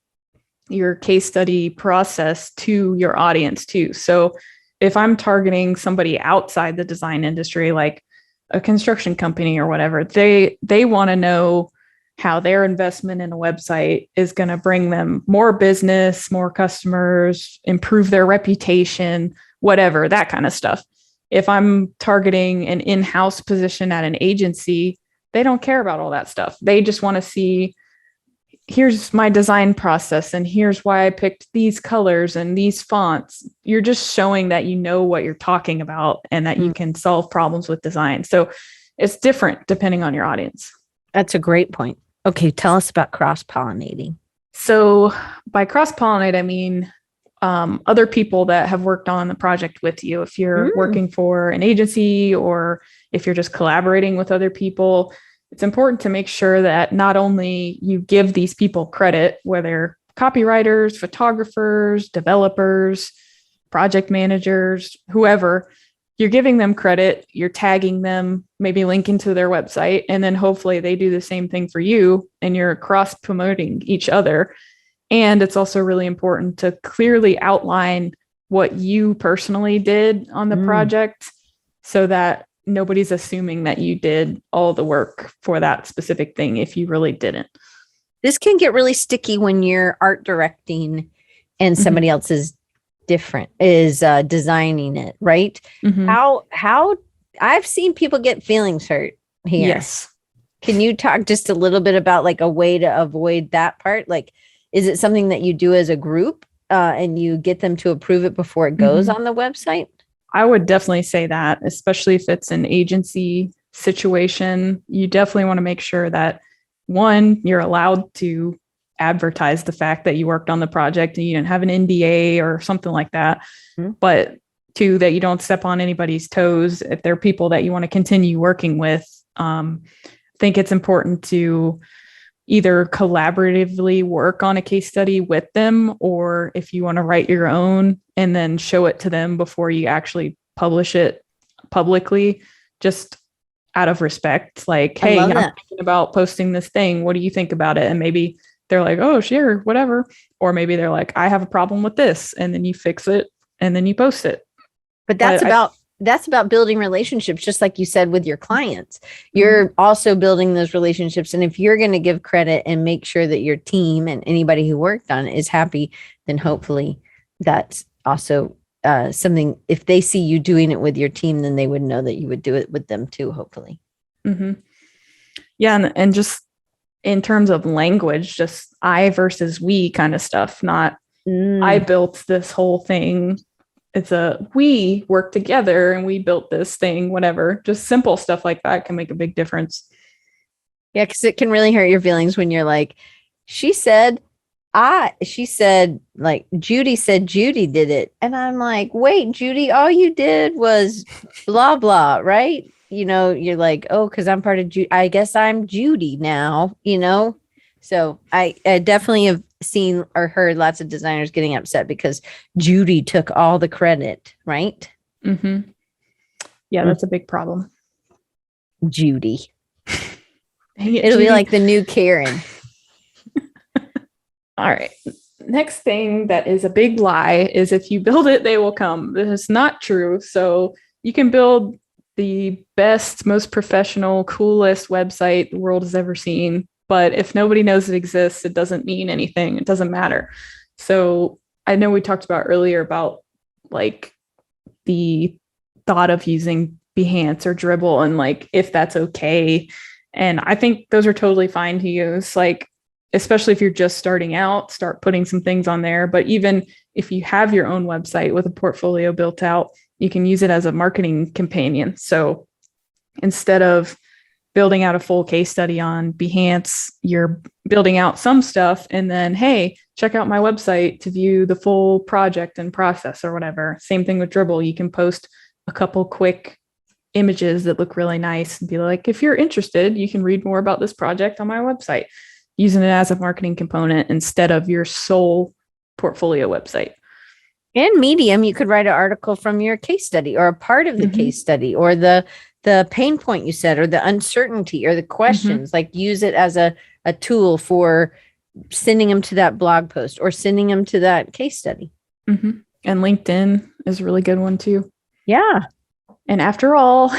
your case study process to your audience too. So if I'm targeting somebody outside the design industry, like a construction company or whatever, they want to know how their investment in a website is going to bring them more business, more customers, improve their reputation, whatever, that kind of stuff. If I'm targeting an in-house position at an agency, they don't care about all that stuff. They just want to see, here's my design process and here's why I picked these colors and these fonts. You're just showing that you know what you're talking about and that you can solve problems with design. So it's different depending on your audience. That's a great point. Okay, tell us about cross-pollinating. So by cross-pollinate, I mean other people that have worked on the project with you. If you're working for an agency or if you're just collaborating with other people, it's important to make sure that not only you give these people credit, whether copywriters, photographers, developers, project managers, whoever, you're giving them credit, you're tagging them, maybe linking to their website, and then hopefully they do the same thing for you and you're cross promoting each other. And it's also really important to clearly outline what you personally did on the project so that nobody's assuming that you did all the work for that specific thing if you really didn't. This can get really sticky when you're art directing and somebody else is designing it, right? How I've seen people get feelings hurt here. Yes. Can you talk just a little bit about like a way to avoid that part? Like, is it something that you do as a group and you get them to approve it before it goes on the website? I would definitely say that, especially if it's an agency situation. You definitely want to make sure that, one, you're allowed to advertise the fact that you worked on the project and you didn't have an NDA or something like that. But two, that you don't step on anybody's toes if they're people that you want to continue working with. I think it's important to either collaboratively work on a case study with them, or if you want to write your own and then show it to them before you actually publish it publicly, just out of respect. Like, hey, I'm thinking about posting this thing. What do you think about it? And maybe they're like, oh, sure, whatever. Or maybe they're like, I have a problem with this. And then you fix it and then you post it. But that's about building relationships, just like you said with your clients. You're also building those relationships. And if you're going to give credit and make sure that your team and anybody who worked on it is happy, then hopefully that's also something. If they see you doing it with your team, then they would know that you would do it with them too, hopefully. Yeah. And just in terms of language, just I versus we kind of stuff, not I built this whole thing. It's we work together and we built this thing, whatever. Just simple stuff like that can make a big difference. Yeah, because it can really hurt your feelings when you're like, she said, like, Judy said Judy did it. And I'm like, wait, Judy, all you did was blah, blah, right? You know, you're like, oh, because I'm part of Judy. I guess I'm Judy now, you know? So I definitely have seen or heard lots of designers getting upset because Judy took all the credit, right? Yeah, that's a big problem. Judy. It'll be like the new Karen. All right. Next thing that is a big lie is if you build it, they will come. This is not true. So you can build the best, most professional, coolest website the world has ever seen. But if nobody knows it exists, it doesn't mean anything. It doesn't matter. So I know we talked about earlier about like the thought of using Behance or Dribbble and like if that's okay. And I think those are totally fine to use. Like, especially if you're just starting out, start putting some things on there. But even if you have your own website with a portfolio built out, you can use it as a marketing companion. So instead of building out a full case study on Behance, you're building out some stuff and then, hey, check out my website to view the full project and process or whatever. Same thing with Dribbble. You can post a couple quick images that look really nice and be like, if you're interested, you can read more about this project on my website, using it as a marketing component instead of your sole portfolio website. And Medium, you could write an article from your case study or a part of the case study or the pain point you said, or the uncertainty or the questions, like use it as a tool for sending them to that blog post or sending them to that case study. And LinkedIn is a really good one too. Yeah. And after all,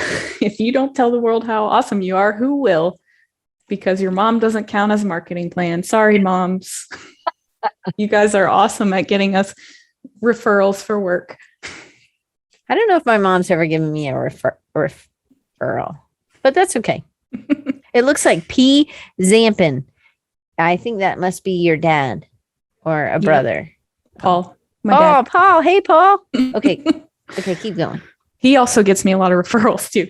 if you don't tell the world how awesome you are, who will? Because your mom doesn't count as a marketing plan. Sorry, moms. You guys are awesome at getting us referrals for work. I don't know if my mom's ever given me a referral, but that's okay. It looks like P. Zampin. I think that must be your dad or a brother. Paul. My dad. Paul. Hey, Paul. Okay. Okay, keep going. He also gets me a lot of referrals too.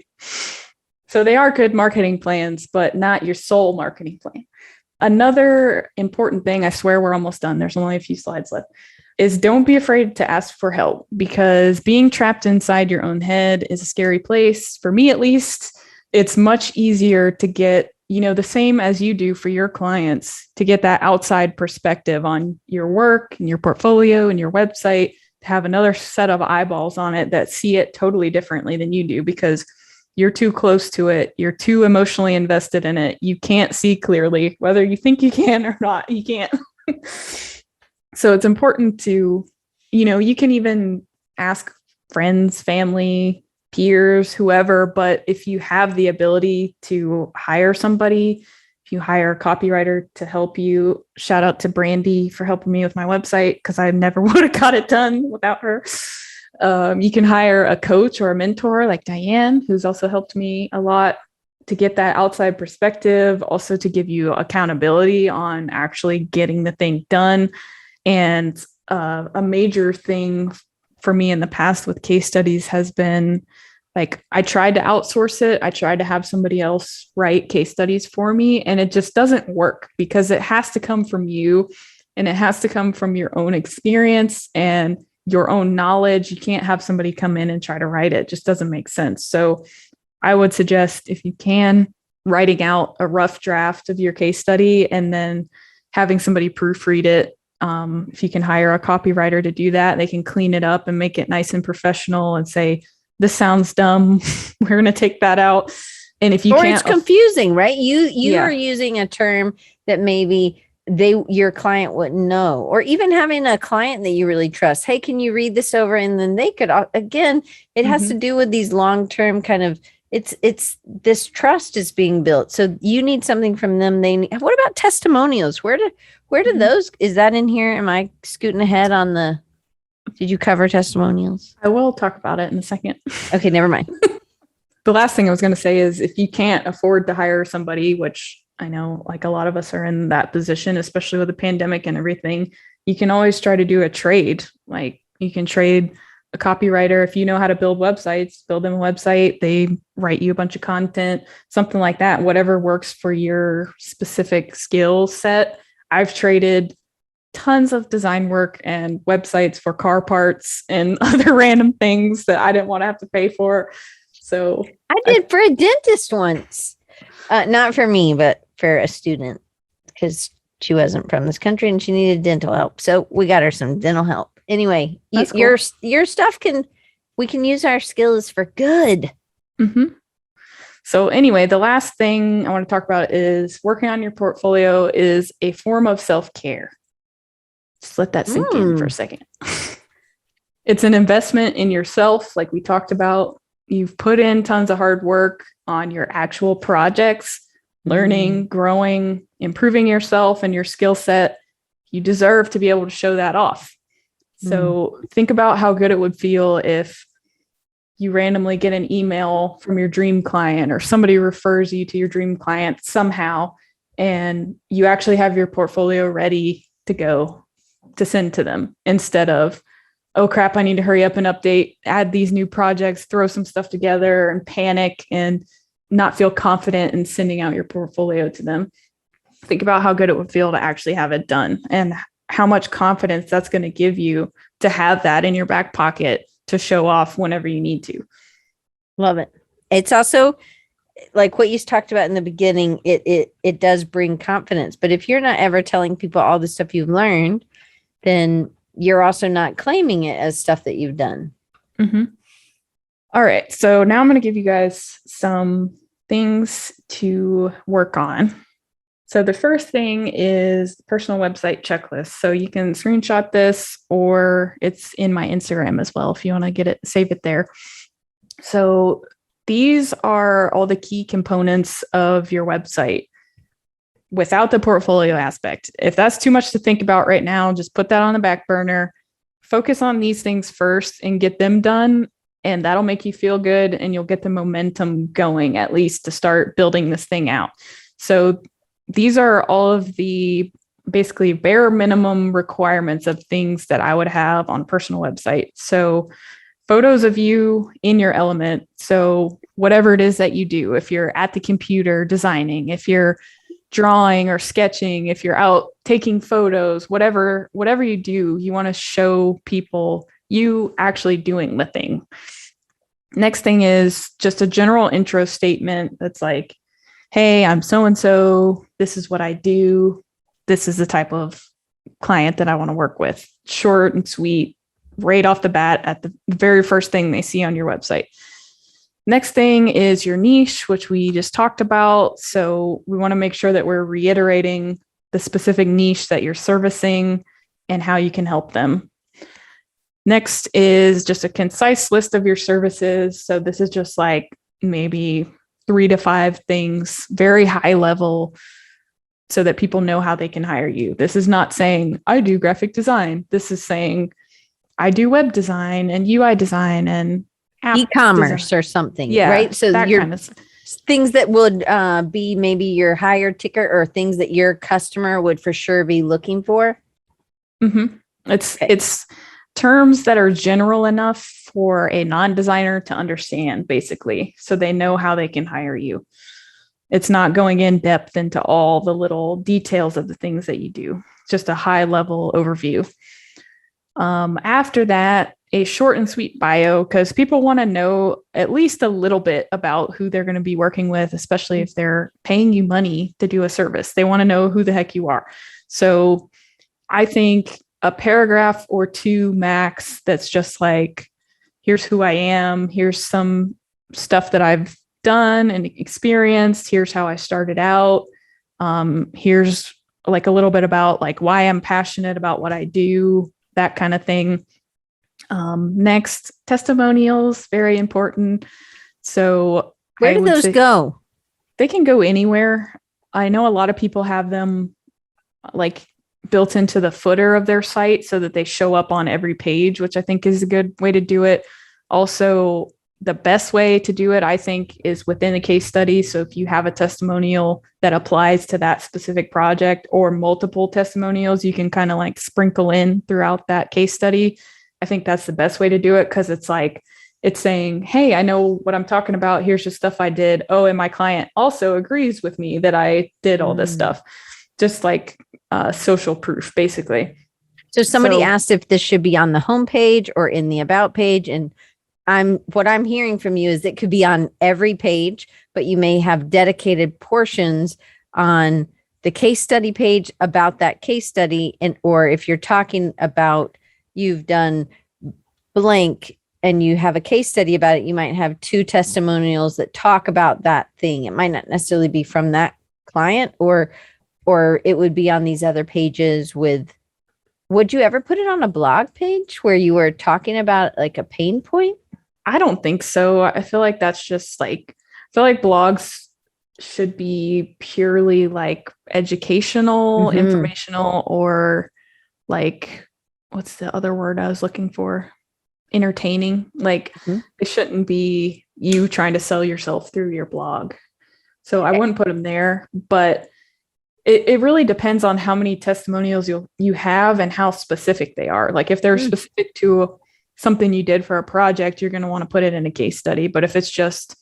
So they are good marketing plans, but not your sole marketing plan. another important thing, I swear we're almost done, there's only a few slides left, is don't be afraid to ask for help, because being trapped inside your own head is a scary place. For me, at least, it's much easier to get, the same as you do for your clients, to get that outside perspective on your work and your portfolio and your website, to have another set of eyeballs on it that see it totally differently than you do, because you're too close to it. You're too emotionally invested in it. You can't see clearly, whether you think you can or not, you can't. So it's important to, you can even ask friends, family, peers, whoever, but if you have the ability to hire somebody, if you hire a copywriter to help you, shout out to Brandy for helping me with my website, because I never would have got it done without her. You can hire a coach or a mentor like Diane, who's also helped me a lot to get that outside perspective, also to give you accountability on actually getting the thing done. And a major thing for me in the past with case studies has been, like, I tried to outsource it. I tried to have somebody else write case studies for me, and it just doesn't work, because it has to come from you, and it has to come from your own experience and your own knowledge. You can't have somebody come in and try to write it. It just doesn't make sense. So I would suggest, if you can, writing out a rough draft of your case study and then having somebody proofread it. If you can hire a copywriter to do that, they can clean it up and make it nice and professional and say, this sounds dumb, we're going to take that out. And if you can't, it's confusing, right? You are using a term that maybe your client wouldn't know, or even having a client that you really trust. Hey, can you read this over? And then they could, again, it has to do with these long-term kind of, it's this trust is being built. So you need something from them. What about testimonials? Where do those, is that in here? Am I scooting ahead on did you cover testimonials? I will talk about it in a second. Okay, never mind. The last thing I was going to say is, if you can't afford to hire somebody, which I know like a lot of us are in that position, especially with the pandemic and everything, you can always try to do a trade. Like, you can trade a copywriter. If you know how to build websites, build them a website, they write you a bunch of content, something like that, whatever works for your specific skill set. I've traded tons of design work and websites for car parts and other random things that I didn't want to have to pay for. So I did for a dentist once. Not for me, but for a student, because she wasn't from this country and she needed dental help. So we got her some dental help. Anyway, cool. Your stuff we can use our skills for good. Mm-hmm. So anyway, the last thing I want to talk about is working on your portfolio is a form of self-care. Just let that sink in for a second. It's an investment in yourself. Like we talked about, you've put in tons of hard work on your actual projects, learning, growing, improving yourself and your skill set. You deserve to be able to show that off. So think about how good it would feel if you randomly get an email from your dream client, or somebody refers you to your dream client somehow, and you actually have your portfolio ready to go to send to them, instead of, oh crap, I need to hurry up and update, add these new projects, throw some stuff together and panic and not feel confident in sending out your portfolio to them. Think about how good it would feel to actually have it done, and how much confidence that's going to give you to have that in your back pocket to show off whenever you need to. Love it. It's also like what you talked about in the beginning, it does bring confidence. But if you're not ever telling people all the stuff you've learned, then you're also not claiming it as stuff that you've done. Mm-hmm. All right. So now I'm going to give you guys some things to work on. So the first thing is the personal website checklist. So you can screenshot this, or it's in my Instagram as well if you want to get it, save it there. So these are all the key components of your website without the portfolio aspect. If that's too much to think about right now, just put that on the back burner. Focus on these things first and get them done, and that'll make you feel good, and you'll get the momentum going, at least to start building this thing out. So these are all of the basically bare minimum requirements of things that I would have on a personal website. So photos of you in your element. So whatever it is that you do, if you're at the computer designing, if you're drawing or sketching, if you're out taking photos, whatever you do, you want to show people you actually doing the thing. Next thing is just a general intro statement that's like, hey, I'm so-and-so. This is what I do. This is the type of client that I want to work with. Short and sweet, right off the bat at the very first thing they see on your website. Next thing is your niche, which we just talked about. So we want to make sure that we're reiterating the specific niche that you're servicing and how you can help them. Next is just a concise list of your services. So this is just like maybe 3 to 5 things, very high level, so that people know how they can hire you. This is not saying I do graphic design. This is saying I do web design and UI design and e-commerce design or something, yeah, right? So that your kind of things that would be maybe your higher ticket or things that your customer would for sure be looking for. Mm-hmm. It's terms that are general enough for a non-designer to understand, basically, so they know how they can hire you. It's not going in depth into all the little details of the things that you do, just a high level overview. After that, a short and sweet bio, because people want to know at least a little bit about who they're going to be working with, especially if they're paying you money to do a service. They want to know who the heck you are. So I think a paragraph or 2 max that's just like, here's who I am, here's some stuff that I've done and experienced, here's how I started out, here's like a little bit about like why I'm passionate about what I do, that kind of thing. Next, testimonials, very important. So where do those go? They can go anywhere. I know a lot of people have them like built into the footer of their site so that they show up on every page, which I think is a good way to do it. Also, the best way to do it, I think, is within a case study. So if you have a testimonial that applies to that specific project or multiple testimonials, you can kind of like sprinkle in throughout that case study. I think that's the best way to do it, because it's like, it's saying, hey, I know what I'm talking about. Here's the stuff I did. Oh, and my client also agrees with me that I did all this stuff. Just like social proof, basically. So somebody asked if this should be on the homepage or in the about page. And what I'm hearing from you is it could be on every page, but you may have dedicated portions on the case study page about that case study. And, or if you're talking about, you've done blank and you have a case study about it, you might have 2 testimonials that talk about that thing. It might not necessarily be from that client, or it would be on these other pages with, would you ever put it on a blog page where you were talking about like a pain point? I don't think so. I feel like that's just like, I feel like blogs should be purely like educational, informational, or like, what's the other word I was looking for? Entertaining. Like it shouldn't be you trying to sell yourself through your blog. So I wouldn't put them there, but it really depends on how many testimonials you have and how specific they are. Like if they're specific to something you did for a project, you're going to want to put it in a case study. But if it's just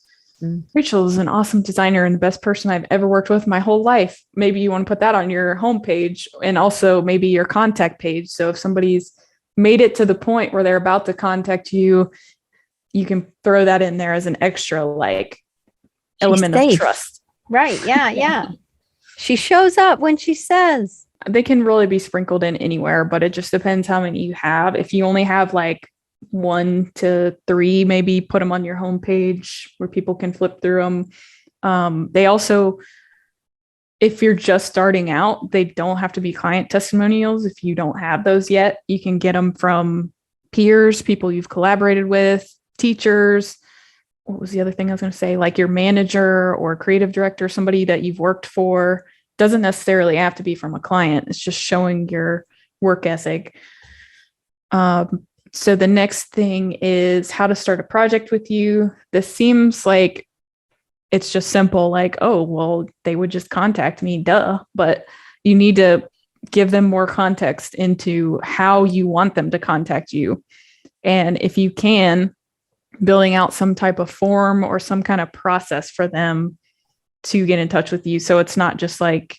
Rachel is an awesome designer and the best person I've ever worked with my whole life, maybe you want to put that on your homepage and also maybe your contact page. So if somebody's made it to the point where they're about to contact you, you can throw that in there as an extra like element of trust. Right. Yeah. She shows up when she says. They can really be sprinkled in anywhere, but it just depends how many you have. If you only have like 1 to 3, maybe put them on your homepage where people can flip through them. They also, if you're just starting out, they don't have to be client testimonials. If you don't have those yet, you can get them from peers, people you've collaborated with, teachers. What was the other thing I was going to say? Like your manager or creative director, somebody that you've worked for. Doesn't necessarily have to be from a client. It's just showing your work ethic. So the next thing is how to start a project with you. This seems like it's just simple, like, oh, well, they would just contact me, duh. But you need to give them more context into how you want them to contact you. And if you can, building out some type of form or some kind of process for them to get in touch with you. So it's not just like,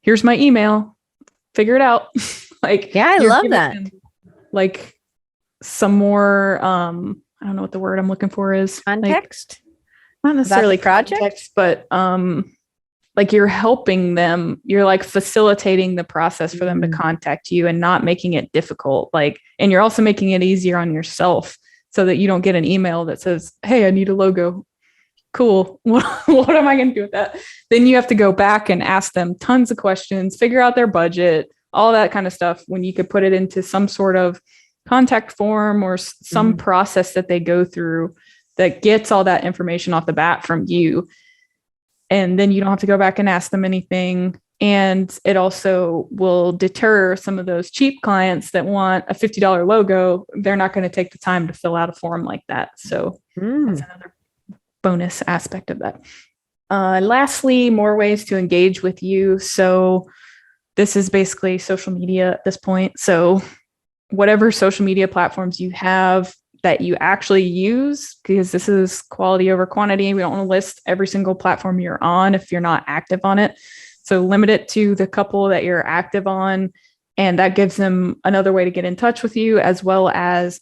here's my email, figure it out. Like, yeah, I love that. Like some more, I don't know what the word I'm looking for is. Context? Like, not necessarily project, context, but like you're helping them, you're like facilitating the process for them to contact you and not making it difficult. Like, and you're also making it easier on yourself so that you don't get an email that says, hey, I need a logo. Cool. What am I going to do with that? Then you have to go back and ask them tons of questions, figure out their budget, all that kind of stuff, when you could put it into some sort of contact form or some process that they go through that gets all that information off the bat from you. And then you don't have to go back and ask them anything. And it also will deter some of those cheap clients that want a $50 logo. They're not going to take the time to fill out a form like that. So that's another bonus aspect of that. Lastly, more ways to engage with you. So this is basically social media at this point. So whatever social media platforms you have that you actually use, because this is quality over quantity. We don't want to list every single platform you're on if you're not active on it. So limit it to the couple that you're active on. And that gives them another way to get in touch with you, as well as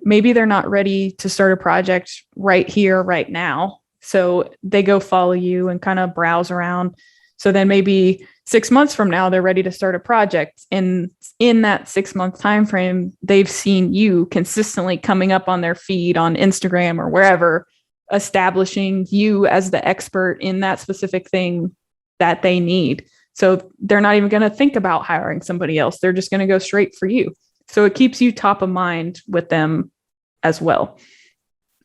maybe they're not ready to start a project right here, right now. So they go follow you and kind of browse around. So then maybe 6 months from now, they're ready to start a project. And in that 6-month time frame, they've seen you consistently coming up on their feed on Instagram or wherever, establishing you as the expert in that specific thing that they need. So they're not even going to think about hiring somebody else. They're just going to go straight for you. So it keeps you top of mind with them as well.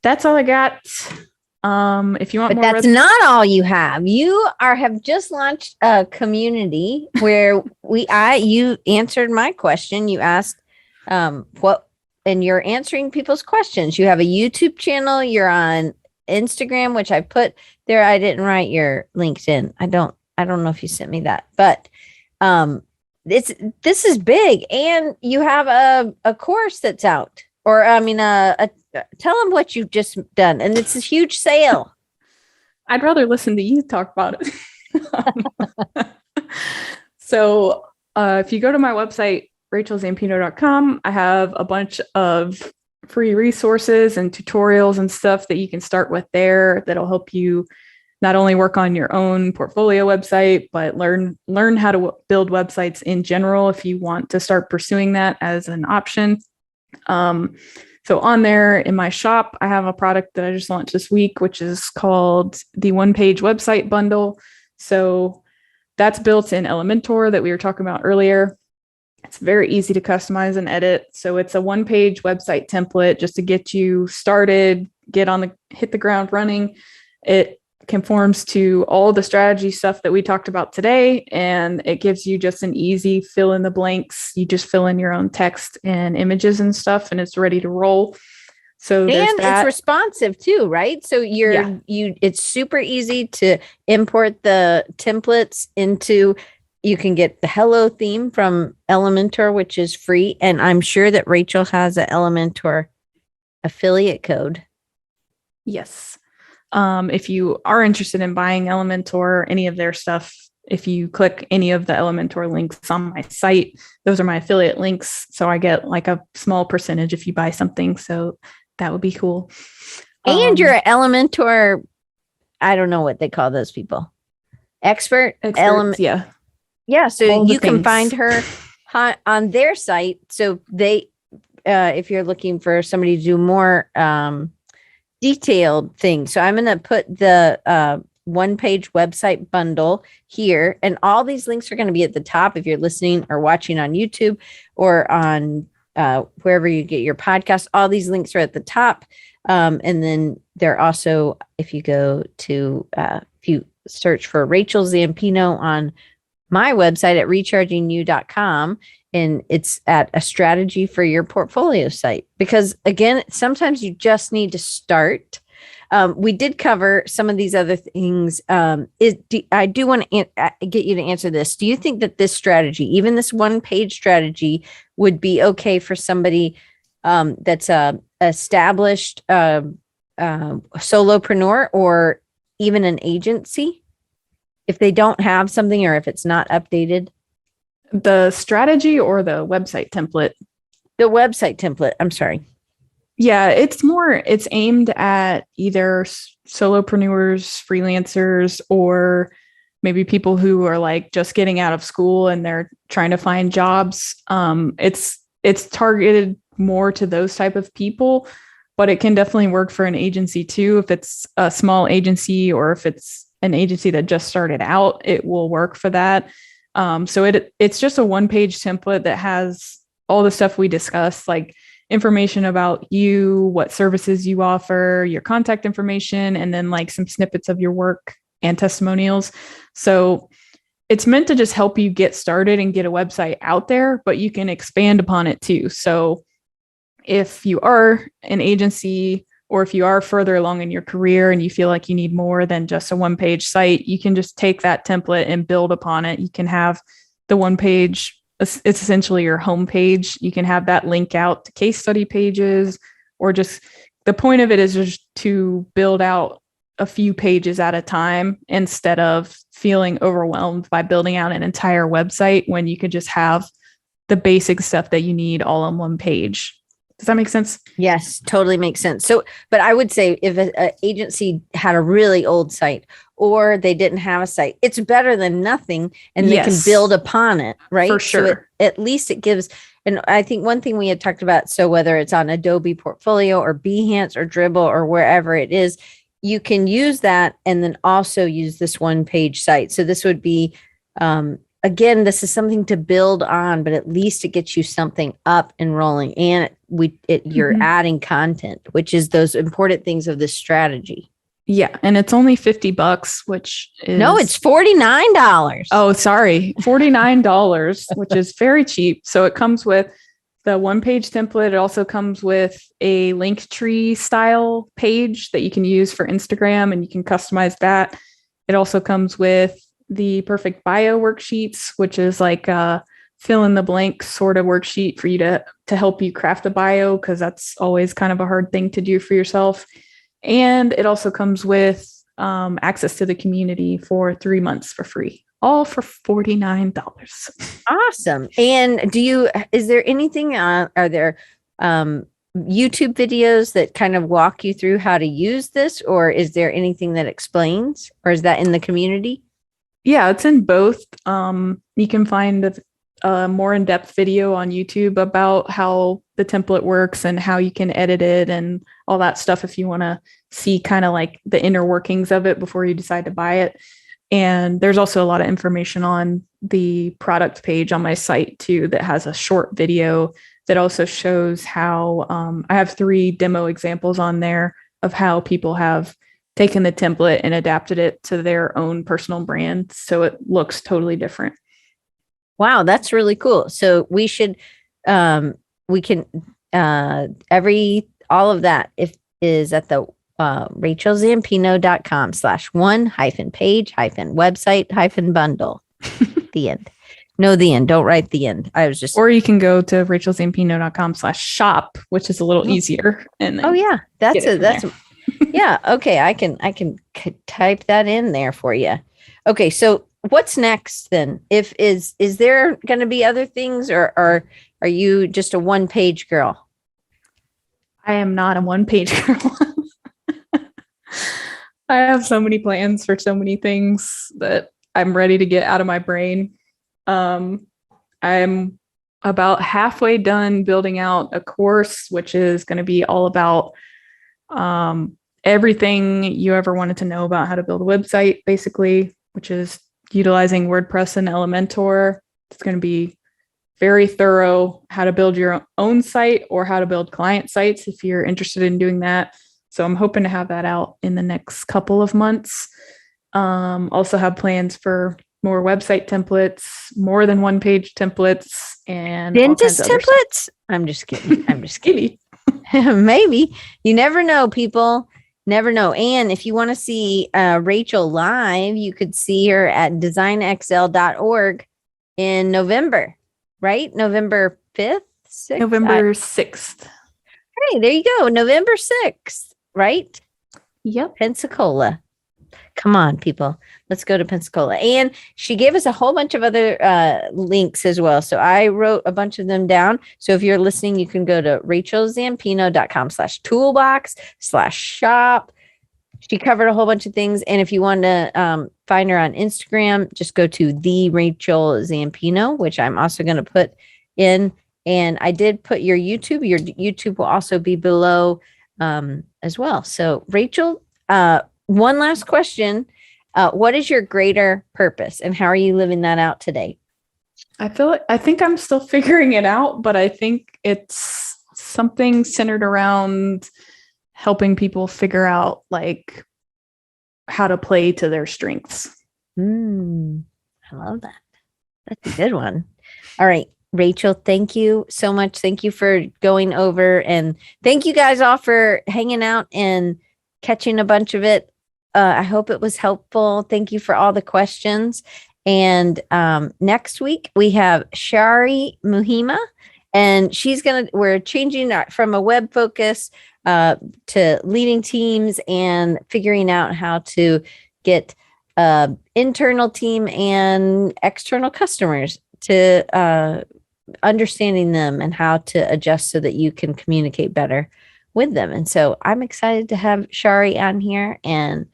That's all I got. If you want but more, that's not all you have. You have just launched a community where you answered my question. You asked and you're answering people's questions. You have a YouTube channel. You're on Instagram, which I put there. I didn't write your LinkedIn. I don't know if you sent me that, but this is big, and you have a course that's out, or tell them what you've just done, and it's a huge sale. I'd rather listen to you talk about it. So if you go to my website, rachelzampino.com, I have a bunch of free resources and tutorials and stuff that you can start with there that'll help you not only work on your own portfolio website, but learn how to build websites in general if you want to start pursuing that as an option. So on there in my shop, I have a product that I just launched this week, which is called the one-page website bundle. So that's built in Elementor that we were talking about earlier. It's very easy to customize and edit. So it's a one-page website template just to get you started, hit the ground running. It conforms to all the strategy stuff that we talked about today, and it gives you just an easy fill in the blanks. You just fill in your own text and images and stuff, and it's ready to roll. So it's responsive too, right? So it's super easy to import the templates into. You can get the Hello theme from Elementor, which is free, and I'm sure that Rachel has an Elementor affiliate code. Yes. If you are interested in buying Elementor, any of their stuff, if you click any of the Elementor links on my site, those are my affiliate links. So I get like a small percentage if you buy something. So that would be cool. And you're an Elementor, I don't know what they call those people. Experts, yeah. Yeah. So you can find her on their site. So they, if you're looking for somebody to do more, detailed things. So I'm going to put the one-page website bundle here, and all these links are going to be at the top if you're listening or watching on YouTube or on wherever you get your podcast. All these links are at the top. And then they're also, if you go to, if you search for Rachel Zampino on my website at rechargingyou.com, and it's at a strategy for your portfolio site, because again, sometimes you just need to start. We did cover some of these other things. I do want to get you to answer this. Do you think that this strategy, even this one-page strategy, would be okay for somebody that's a established solopreneur or even an agency? if they don't have something or if it's not updated? The strategy or the website template? The website template. I'm sorry. Yeah, it's aimed at either solopreneurs, freelancers, or maybe people who are like just getting out of school and they're trying to find jobs. It's targeted more to those type of people, but it can definitely work for an agency too. If it's a small agency or if it's an agency that just started out, it will work for that. So it's just a one-page template that has all the stuff we discussed, like information about you, what services you offer, your contact information, and then like some snippets of your work and testimonials. So it's meant to just help you get started and get a website out there, but you can expand upon it too. So if you are an agency or if you are further along in your career and you feel like you need more than just a one-page site, you can just take that template and build upon it. You can have the one page, it's essentially your homepage. You can have that link out to case study pages, or just the point of it is just to build out a few pages at a time instead of feeling overwhelmed by building out an entire website when you could just have the basic stuff that you need all on one page. Does that make sense? Yes, totally makes sense. So, but I would say if an agency had a really old site or they didn't have a site, it's better than nothing, and they can build upon it, right? For sure. So at least it gives, and I think one thing we had talked about, so whether it's on Adobe Portfolio or Behance or Dribble or wherever it is, you can use that and then also use this one page site. So this would be, again, this is something to build on, but at least it gets you something up and rolling, and you're adding content, which is those important things of this strategy. Yeah, and it's only $50, which is no, it's $49. Oh, sorry, $49, which is very cheap. So it comes with the one-page template. It also comes with a Linktree style page that you can use for Instagram, and you can customize that. It also comes with the perfect bio worksheets, which is like a fill in the blank sort of worksheet for you to help you craft a bio, because that's always kind of a hard thing to do for yourself. And it also comes with access to the community for 3 months for free, all for $49. Awesome. And is there anything, are there YouTube videos that kind of walk you through how to use this, or is there anything that explains, or is that in the community? Yeah, it's in both. You can find a more in-depth video on YouTube about how the template works and how you can edit it and all that stuff if you want to see kind of like the inner workings of it before you decide to buy it. And there's also a lot of information on the product page on my site too that has a short video that also shows how I have 3 demo examples on there of how people have taken the template and adapted it to their own personal brand, so it looks totally different. Wow, that's really cool. So we should, we can, all of that is at the rachelzampino.com/one-page-website-bundle. The end. No, the end. Don't write the end. I was just. Or you can go to rachelzampino.com/shop, which is a little easier. And then yeah, that's it. That's yeah. Okay, I can type that in there for you. Okay, so what's next then? Is there going to be other things, or are you just a one-page girl? I am not a one-page girl. I have so many plans for so many things that I'm ready to get out of my brain. I'm about halfway done building out a course, which is going to be all about everything you ever wanted to know about how to build a website, basically, which is utilizing WordPress and Elementor. It's going to be very thorough, how to build your own site or how to build client sites if you're interested in doing that. So I'm hoping to have that out in the next couple of months. Also have plans for more website templates, more than one-page templates, and dentist templates. I'm just kidding. I'm just kidding. Maybe. You never know, people. Never know. And if you want to see Rachel live, you could see her at designxl.org in November, right? November 5th? 6th? November 6th. Hey, there you go. November 6th, right? Yep. Pensacola. Come on, people. Let's go to Pensacola. And she gave us a whole bunch of other links as well. So I wrote a bunch of them down. So if you're listening, you can go to rachelzampino.com/toolbox/shop. She covered a whole bunch of things. And if you want to find her on Instagram, just go to the Rachel Zampino, which I'm also going to put in. And I did put your YouTube. Your YouTube will also be below as well. So Rachel, one last question. What is your greater purpose and how are you living that out today? I think I'm still figuring it out, but I think it's something centered around helping people figure out like how to play to their strengths. I love that. That's a good one. All right, Rachel, thank you so much. Thank you for going over, and thank you guys all for hanging out and catching a bunch of it. I hope it was helpful. Thank you for all the questions. And next week we have Shari Muhima, and we're changing from a web focus to leading teams and figuring out how to get internal team and external customers to understanding them and how to adjust so that you can communicate better with them. And so I'm excited to have Shari on here. And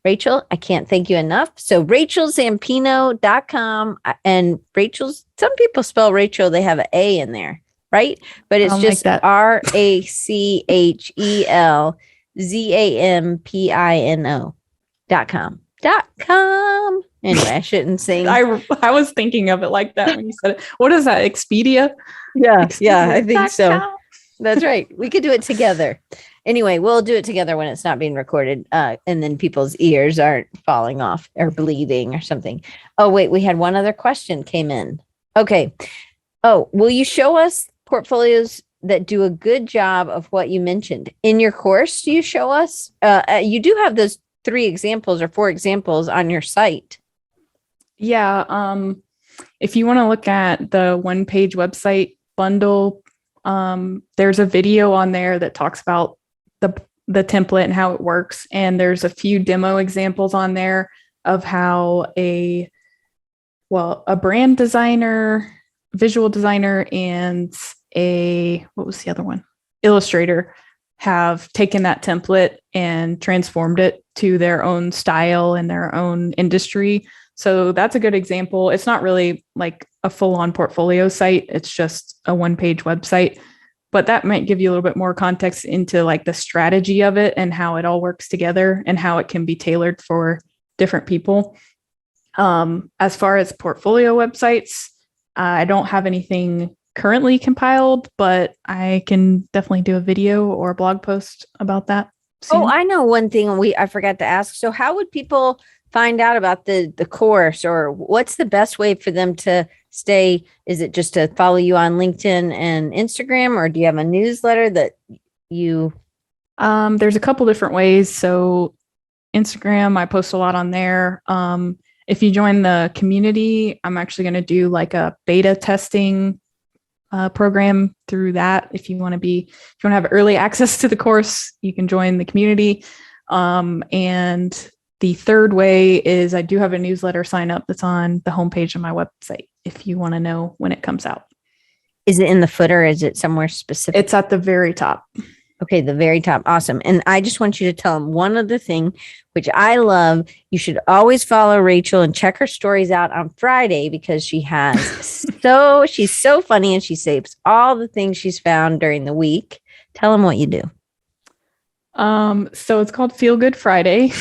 Rachel, I can't thank you enough. So rachelzampino.com, and some people spell Rachel, they have an A in there, right? But it's just like RachelZampino.com. Anyway, I shouldn't sing. I was thinking of it like that when you said it. What is that? Expedia? Yeah, I think so. That's right. We could do it together. Anyway, we'll do it together when it's not being recorded. And then people's ears aren't falling off or bleeding or something. Oh, wait, we had one other question came in. Okay. Oh, will you show us portfolios that do a good job of what you mentioned in your course? Do you show us? You do have those 3 examples or 4 examples on your site. Yeah. If you want to look at the one-page website bundle, there's a video on there that talks about the template and how it works. And there's a few demo examples on there of how a brand designer, visual designer, and what was the other one? Illustrator have taken that template and transformed it to their own style and their own industry. So that's a good example. It's not really like a full-on portfolio site. It's just a one-page website, but that might give you a little bit more context into like the strategy of it and how it all works together and how it can be tailored for different people. As far as portfolio websites, I don't have anything currently compiled, but I can definitely do a video or a blog post about that soon. Oh, I know one thing I forgot to ask. So how would people find out about the course, or what's the best way for them to stay? Is it just to follow you on LinkedIn and Instagram, or do you have a newsletter that you? There's a couple different ways. So Instagram, I post a lot on there. If you join the community, I'm actually going to do like a beta testing program through that. If you want to have early access to the course, you can join the community. And the third way is I do have a newsletter sign up that's on the homepage of my website if you want to know when it comes out. Is it in the footer? Is it somewhere specific? It's at the very top. Okay, the very top. Awesome. And I just want you to tell them one other thing, which I love. You should always follow Rachel and check her stories out on Friday, because she's so funny and she saves all the things she's found during the week. Tell them what you do. So it's called Feel Good Friday,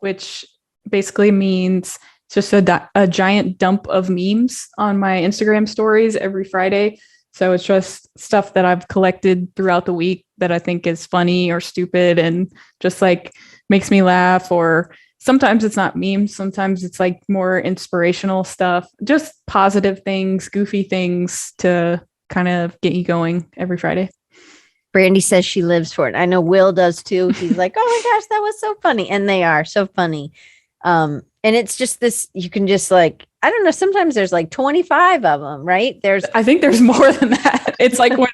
which basically means it's just a giant dump of memes on my Instagram stories every Friday. So it's just stuff that I've collected throughout the week that I think is funny or stupid and just like makes me laugh. Or sometimes it's not memes. Sometimes it's like more inspirational stuff, just positive things, goofy things to kind of get you going every Friday. Brandy says she lives for it. I know Will does too. He's like, oh my gosh, that was so funny. And they are so funny. And it's just this, you can just like, I don't know, sometimes there's like 25 of them, right? I think there's more than that. It's like when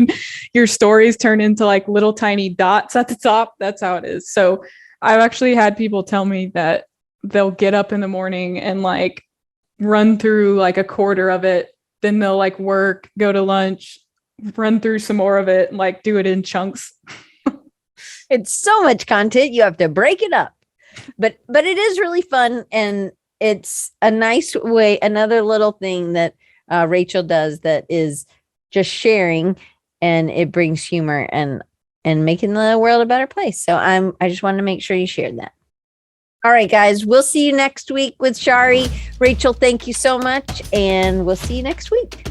your stories turn into like little tiny dots at the top, that's how it is. So I've actually had people tell me that they'll get up in the morning and like run through like a quarter of it. Then they'll like work, go to lunch, run through some more of it, and like do it in chunks. It's so much content. You have to break it up, but it is really fun. And it's a nice way. Another little thing that Rachel does that is just sharing, and it brings humor and making the world a better place. So I just wanted to make sure you shared that. All right, guys, we'll see you next week with Shari. Rachel, thank you so much. And we'll see you next week.